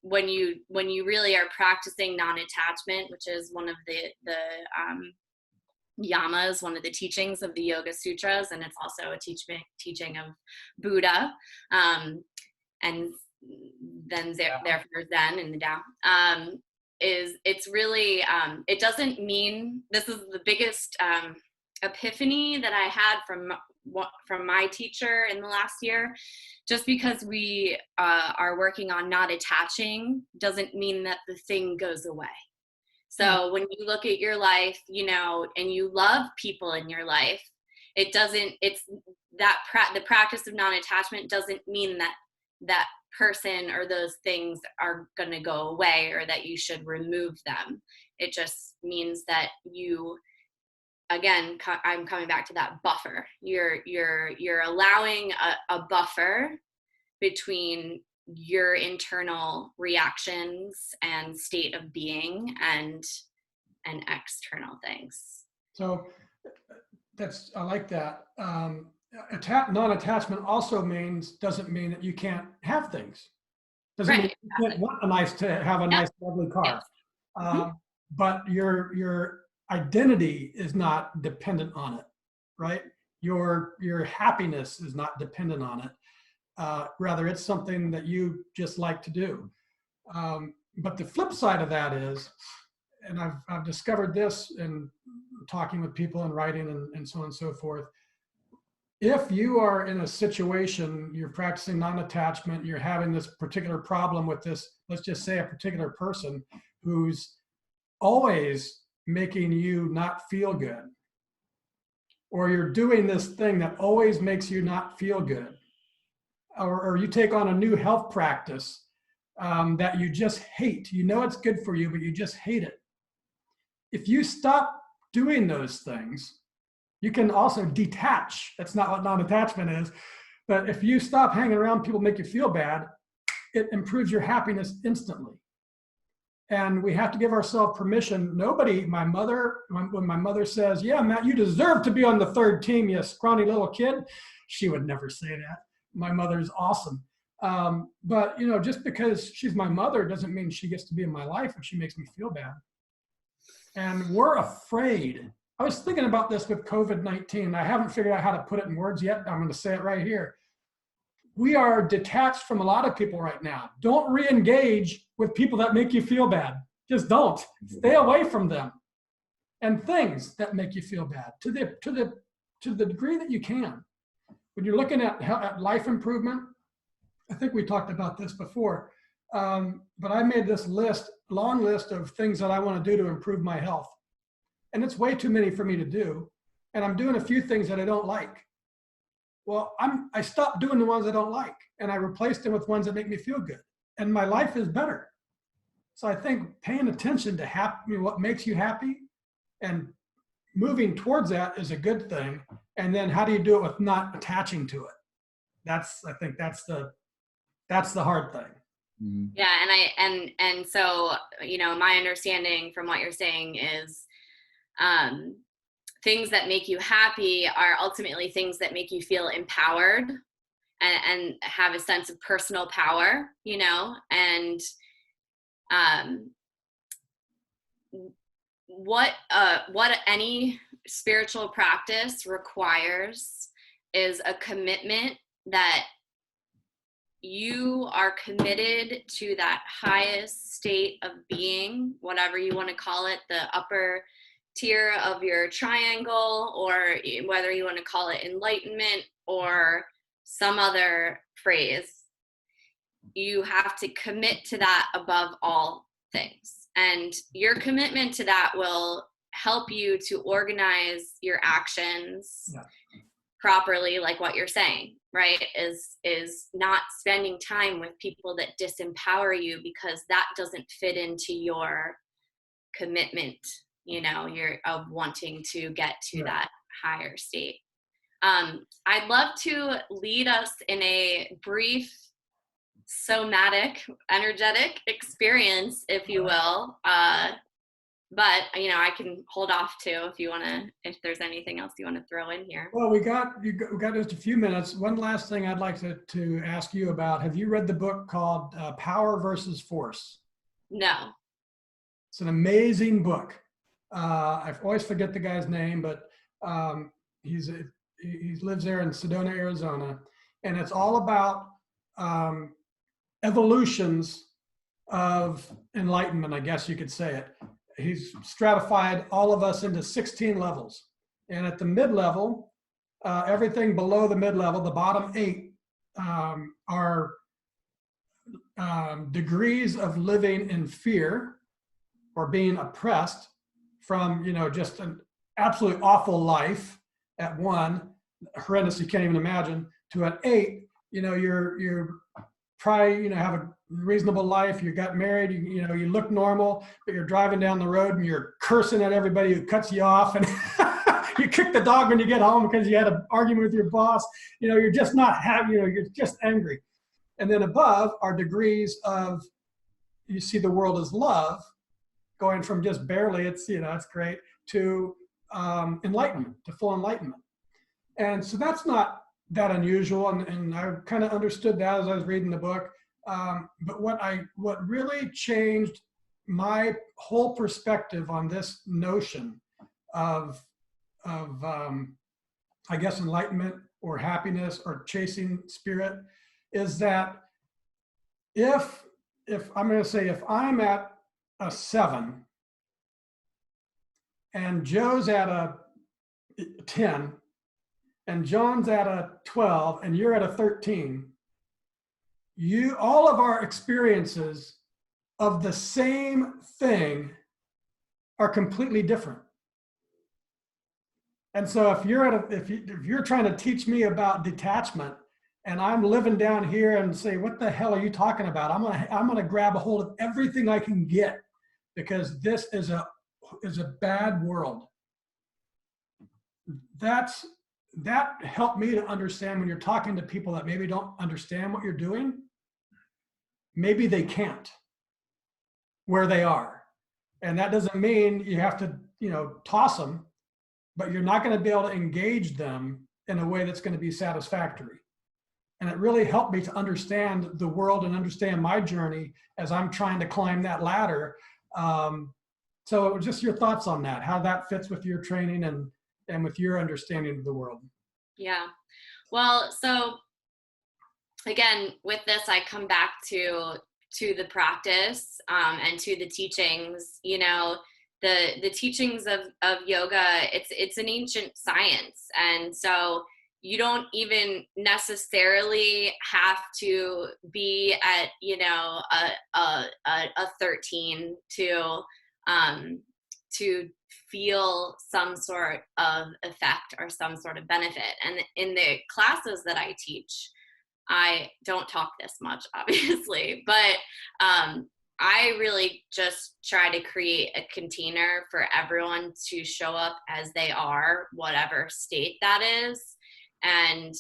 When you really are practicing non-attachment, which is one of the yamas, one of the teachings of the Yoga Sutras, and it's also a teaching of Buddha, and then therefore Zen in the Tao. It's really, it doesn't mean, this is the biggest epiphany that I had from my teacher in the last year. Just because we are working on not attaching doesn't mean that the thing goes away. So when you look at your life, and you love people in your life, the practice of non-attachment doesn't mean that person or those things are going to go away or that you should remove them. It just means that you, again, I'm coming back to that buffer. You're allowing a buffer between your internal reactions and state of being and external things. So I like that. Non-attachment also doesn't mean that you can't have things. Doesn't mean you can't want to have a nice, lovely car. Yes. But your identity is not dependent on it, right? Your happiness is not dependent on it. Rather, it's something that you just like to do. But the flip side of that is, and I've discovered this in talking with people and writing and so on and so forth. If you are in a situation, you're practicing non-attachment, you're having this particular problem with this, let's just say a particular person who's always making you not feel good, or you're doing this thing that always makes you not feel good, or you take on a new health practice that you just hate. It's good for you, but you just hate it. If you stop doing those things, you can also detach. That's not what non-attachment is. But if you stop hanging around people make you feel bad, it improves your happiness instantly. And we have to give ourselves permission. When my mother says, yeah, Matt, you deserve to be on the third team, you scrawny little kid, she would never say that. My mother's awesome. But, you know, just because she's my mother doesn't mean she gets to be in my life if she makes me feel bad. And we're afraid. I was thinking about this with COVID-19. I haven't figured out how to put it in words yet. I'm going to say it right here. We are detached from a lot of people right now. Don't re-engage with people that make you feel bad. Just don't. Stay away from them. And things that make you feel bad to the degree that you can. When you're looking at life improvement, I think we talked about this before, but I made this long list of things that I want to do to improve my health. And it's way too many for me to do. And I'm doing a few things that I don't like. Well, I stopped doing the ones I don't like, and I replaced them with ones that make me feel good. And my life is better. So I think paying attention to what makes you happy and moving towards that is a good thing. And then how do you do it with not attaching to it? I think that's the hard thing. Mm-hmm. Yeah. And so, you know, my understanding from what you're saying is, things that make you happy are ultimately things that make you feel empowered and have a sense of personal power, you know, and, what any spiritual practice requires is a commitment that you are committed to that highest state of being, whatever you want to call it, the upper tier of your triangle, or whether you want to call it enlightenment or some other phrase. You have to commit to that above all things. And your commitment to that will help you to organize your actions properly, like what you're saying, right? Is not spending time with people that disempower you, because that doesn't fit into your commitment, you know, you're of wanting to get to that higher state. I'd love to lead us in a brief somatic, energetic experience, if you will. But, you know, I can hold off too if there's anything else you want to throw in here. Well, we got just a few minutes. One last thing I'd like to ask you about. Have you read the book called Power versus Force? No. It's an amazing book. I always forget the guy's name, but he lives there in Sedona, Arizona, and it's all about evolutions of enlightenment, I guess you could say it. He's stratified all of us into 16 levels, and at the mid-level, everything below the mid-level, the bottom 8, are degrees of living in fear or being oppressed from, you know, just an absolutely awful life at 1, horrendous you can't even imagine, to an 8, you know, you're probably, you know, have a reasonable life, you got married, you know, you look normal, but you're driving down the road and you're cursing at everybody who cuts you off, and you kick the dog when you get home because you had an argument with your boss. You know, you're just not happy, you know, you're just angry. And then above are degrees of, you see the world as love, going from just barely, it's, you know, it's great, to enlightenment, to full enlightenment. And so that's not that unusual, and I kind of understood that as I was reading the book. But what really changed my whole perspective on this notion of I guess enlightenment or happiness or chasing spirit is that if I'm going to say, if I'm at a 7 and Joe's at a 10 and John's at a 12 and you're at a 13, all of our experiences of the same thing are completely different. And so if you're trying to teach me about detachment and I'm living down here and say, what the hell are you talking about? I'm gonna grab a hold of everything I can get, because this is a bad world. That helped me to understand, when you're talking to people that maybe don't understand what you're doing, maybe they can't where they are. And that doesn't mean you have to, you know, toss them, but you're not going to be able to engage them in a way that's going to be satisfactory. And it really helped me to understand the world and understand my journey as I'm trying to climb that ladder. So just your thoughts on that, how that fits with your training and with your understanding of the world. Yeah. Well, so again, with this, I come back to the practice and to the teachings. You know, the teachings of yoga. It's an ancient science, and so you don't even necessarily have to be at, you know, a 13 to feel some sort of effect or some sort of benefit. And in the classes that I teach, I don't talk this much, obviously, but I really just try to create a container for everyone to show up as they are, whatever state that is. And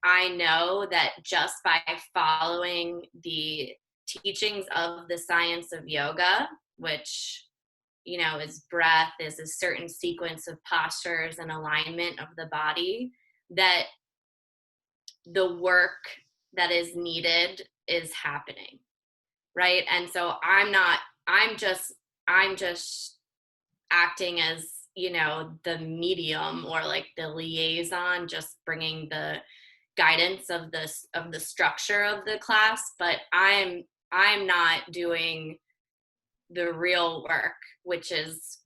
I know that just by following the teachings of the science of yoga, which, you know, is breath, is a certain sequence of postures and alignment of the body, that the work that is needed is happening, right? And so I'm just acting as, you know, the medium or like the liaison, just bringing the guidance of the structure of the class, but I'm not doing the real work, which is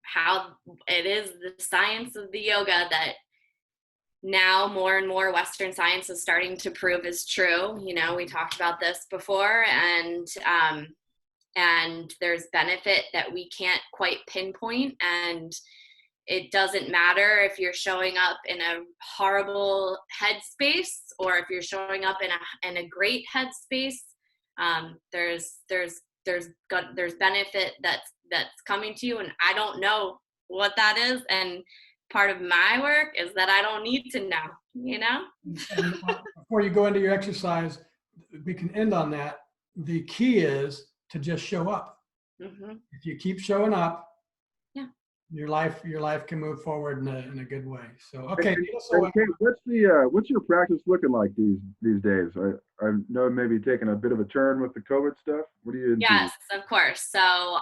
how it is the science of the yoga that now more and more Western science is starting to prove is true. You know, we talked about this before, and there's benefit that we can't quite pinpoint, and it doesn't matter if you're showing up in a horrible headspace or if you're showing up in a great headspace. There's benefit that's coming to you, and I don't know what that is, and part of my work is that I don't need to know, you know? And before you go into your exercise, we can end on that. The key is to just show up. Mm-hmm. If you keep showing up, yeah, your life can move forward in a good way. So, okay. And Kate, what's your practice looking like these days? I know maybe taking a bit of a turn with the COVID stuff. What are you into? Yes, of course. So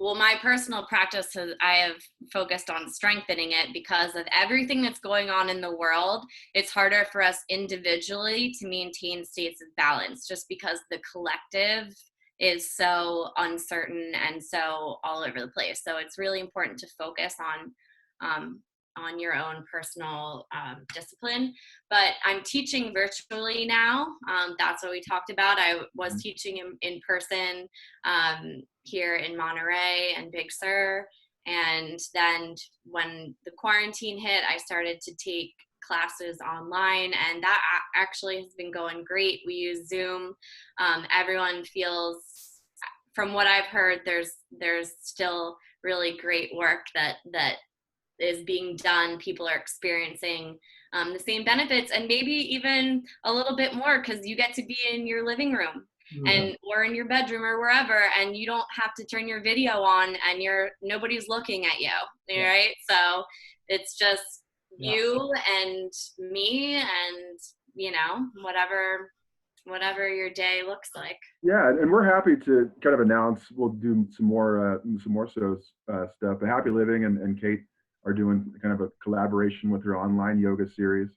my personal practice I have focused on strengthening it because of everything that's going on in the world. It's harder for us individually to maintain states of balance just because the collective is so uncertain and so all over the place. So it's really important to focus on your own personal discipline. But I'm teaching virtually now. That's what we talked about. I was teaching in person here in Monterey and Big Sur. And then when the quarantine hit, I started to take classes online, and that actually has been going great. We use Zoom. Everyone feels, from what I've heard, there's still really great work that is being done. People are experiencing the same benefits, and maybe even a little bit more, because you get to be in your living room or in your bedroom or wherever, and you don't have to turn your video on and nobody's looking at you, right? So it's just you and me, and you know, whatever your day looks like. Yeah, and we're happy to kind of announce we'll do some more stuff. But HappyLiving and Kate are doing kind of a collaboration with her online yoga series.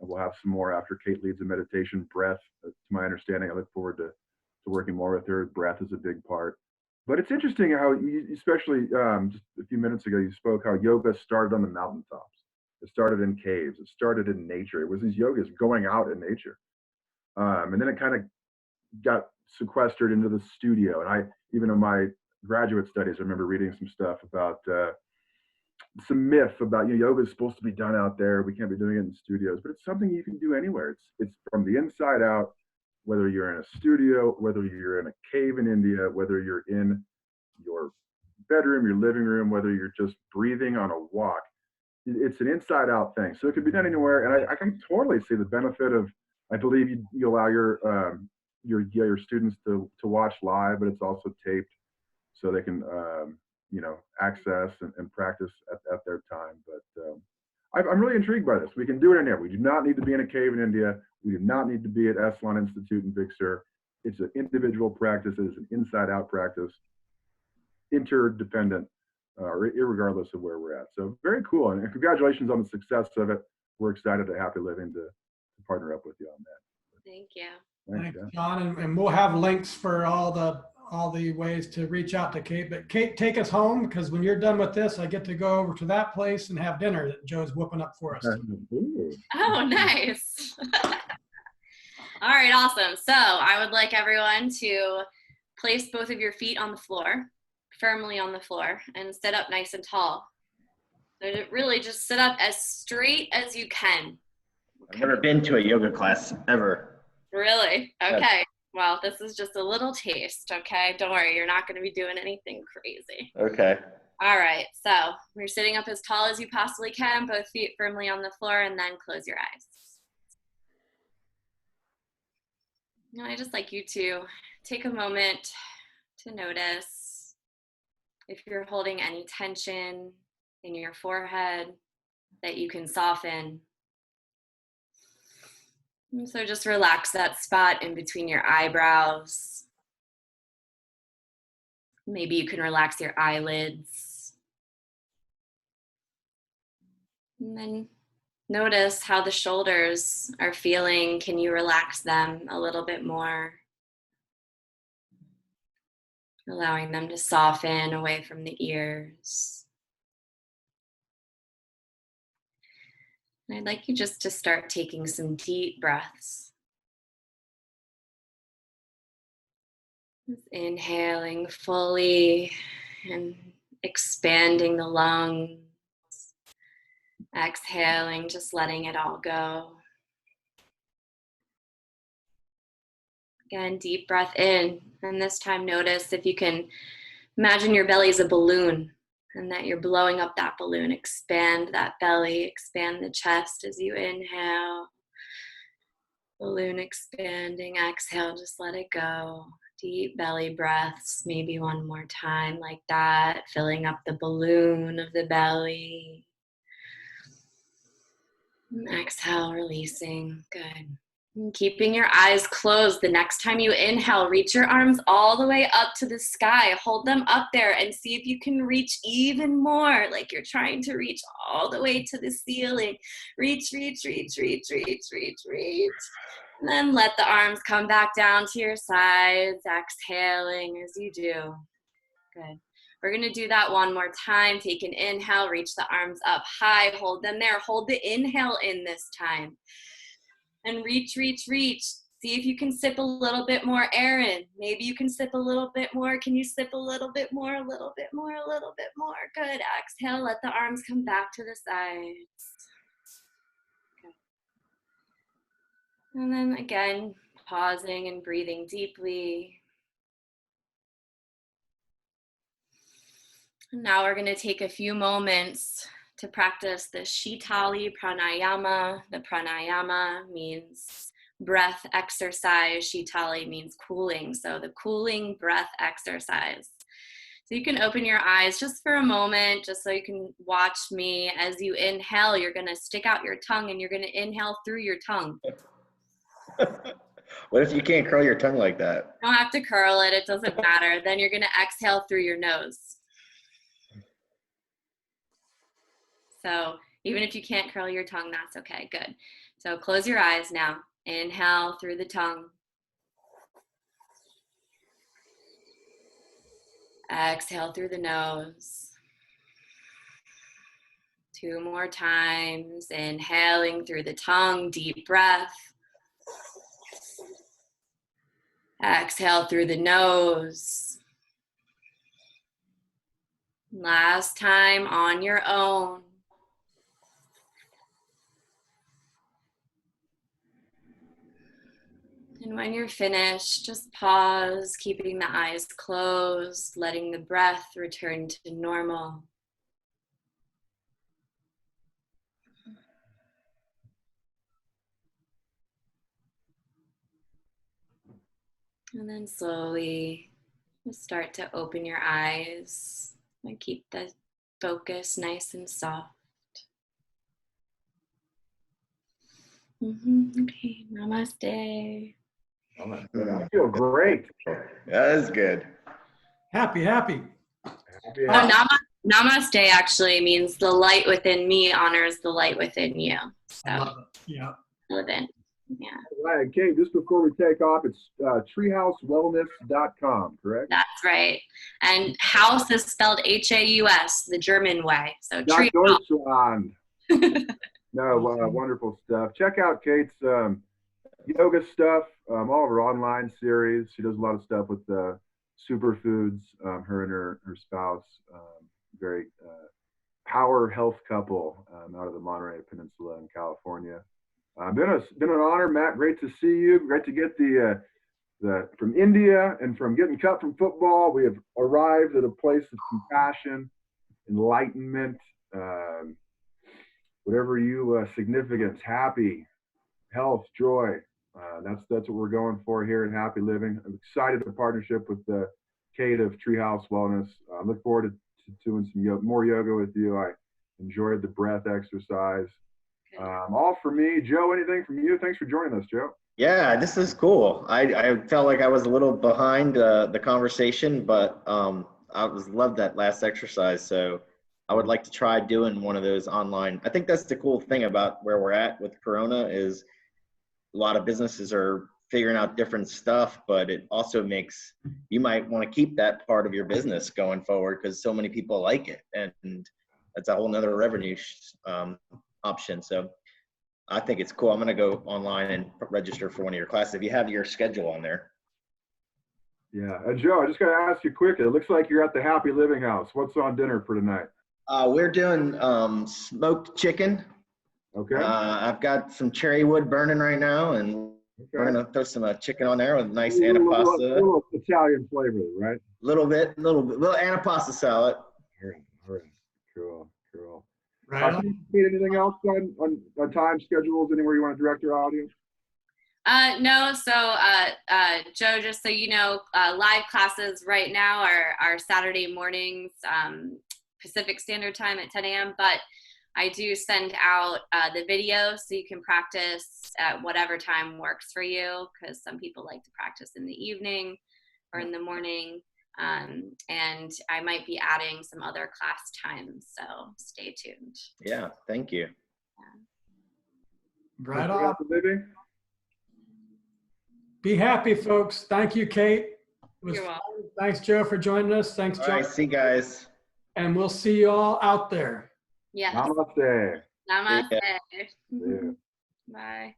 And we'll have some more after Kate leads a meditation breath. To my understanding, I look forward to working more with her. Breath is a big part. But it's interesting how, especially just a few minutes ago, you spoke how yoga started on the mountaintops. It started in caves. It started in nature. It was these yogas going out in nature. And then it kind of got sequestered into the studio. And even in my graduate studies, I remember reading some stuff about some myth about, yoga is supposed to be done out there. We can't be doing it in studios, but it's something you can do anywhere. It's from the inside out, whether you're in a studio, whether you're in a cave in India, whether you're in your bedroom, your living room, whether you're just breathing on a walk. It's an inside out thing. So it can be done anywhere. And I can totally see the benefit of, I believe you allow your students to watch live, but it's also taped so they can access and practice at their time. But I'm really intrigued by this. We can do it in here. We do not need to be in a cave in India. We do not need to be at Esalen Institute in Big Sur. It's an individual practice. It's an inside-out practice, interdependent, irregardless of where we're at. So very cool. And congratulations on the success of it. We're excited at HappyLiving to partner up with you on that. Thank you. Thanks, John. And we'll have links for all the ways to reach out to Kate. But Kate, take us home, because when you're done with this, I get to go over to that place and have dinner that Joe's whooping up for us. Oh, nice. All right, awesome. So I would like everyone to place both of your feet on the floor, firmly on the floor, and sit up nice and tall. So really just sit up as straight as you can. I've never been to a yoga class ever. Really? Okay. Well, this is just a little taste, okay? Don't worry, you're not going to be doing anything crazy. Okay. All right, so you're sitting up as tall as you possibly can, both feet firmly on the floor, and then close your eyes. Now, I just like you to take a moment to notice if you're holding any tension in your forehead that you can soften. And so just relax that spot in between your eyebrows. Maybe you can relax your eyelids. And then notice how the shoulders are feeling. Can you relax them a little bit more? Allowing them to soften away from the ears. And I'd like you just to start taking some deep breaths. Just inhaling fully and expanding the lungs. Exhaling, just letting it all go. Again, deep breath in. And this time notice if you can imagine your belly is a balloon and that you're blowing up that balloon. Expand that belly, expand the chest as you inhale. Balloon expanding, exhale, just let it go. Deep belly breaths, maybe one more time like that, filling up the balloon of the belly. And exhale, releasing. Good. And keeping your eyes closed. The next time you inhale, reach your arms all the way up to the sky. Hold them up there and see if you can reach even more, like you're trying to reach all the way to the ceiling. Reach, reach, reach, reach, reach, reach, reach. And then let the arms come back down to your sides, exhaling as you do. Good. We're going to do that one more time. Take an inhale, reach the arms up high, hold them there. Hold the inhale in this time. And reach, reach, reach. See if you can sip a little bit more air in. Maybe you can sip a little bit more. Can you sip a little bit more, a little bit more, a little bit more? Good. Exhale, let the arms come back to the sides. Okay. And then again, pausing and breathing deeply. Now we're going to take a few moments to practice the Shitali pranayama. The pranayama means breath exercise. Shitali means cooling. So the cooling breath exercise. So you can open your eyes just for a moment, just so you can watch me. As you inhale, you're going to stick out your tongue and you're going to inhale through your tongue. What if you can't curl your tongue like that? You don't have to curl it. It doesn't matter. Then you're going to exhale through your nose. So even if you can't curl your tongue, that's okay. Good. So close your eyes now. Inhale through the tongue. Exhale through the nose. 2 more times. Inhaling through the tongue, deep breath. Exhale through the nose. Last time on your own. And when you're finished, just pause, keeping the eyes closed, letting the breath return to normal. And then slowly just start to open your eyes and keep the focus nice and soft. Okay. Namaste. I feel great. That is good. Happy. Happy. No, namaste actually means the light within me honors the light within you. I So love it. Yeah. within. Yeah, All right, Kate, just before we take off, it's treehousewellness.com, correct? that's right. And house is spelled Haus, the German way. So Not tree. Deutschland. No, wonderful stuff. Check out Kate's yoga stuff, all of her online series. She does a lot of stuff with superfoods. Her and her spouse, very power health couple out of the Monterey Peninsula in California. Been an honor, Matt. Great to see you. Great to get the from India and from getting cut from football. We have arrived at a place of compassion, enlightenment, whatever you significance, happy, health, joy. That's what we're going for here at Happy Living. I'm excited to partnership with Kate of Treehaus Wellness. I look forward to doing some more yoga with you. I enjoyed the breath exercise. All for me. Joe, anything from you? Thanks for joining us, Joe. Yeah, this is cool. I felt like I was a little behind the conversation, but loved that last exercise. So I would like to try doing one of those online. I think that's the cool thing about where we're at with Corona is a lot of businesses are figuring out different stuff, but it also makes, you might want to keep that part of your business going forward because so many people like it. And that's a whole nother revenue option. So I think it's cool. I'm going to go online and register for one of your classes if you have your schedule on there. Yeah. Joe, I just got to ask you quickly. It looks like you're at the Happy Living House. What's on dinner for tonight? We're doing smoked chicken. Okay. I've got some cherry wood burning right now, and we're going to throw some chicken on there with nice antipasta. A little Italian flavor, right? Little antipasta salad. All right. Cool. Right. Anything else on time schedules? Anywhere you want to direct your audience? No, so Joe, just so you know, live classes right now are Saturday mornings, Pacific Standard Time at 10 a.m. But I do send out the video so you can practice at whatever time works for you, because some people like to practice in the evening or in the morning. And I might be adding some other class times, so stay tuned. Yeah, thank you. Yeah. Right on. Living. Be happy, folks. Thank you, Kate. You're welcome. Thanks, Joe, for joining us. Thanks, All Joe. right, see you guys. And we'll see you all out there. Yes. Namaste. Namaste. Yeah. Bye.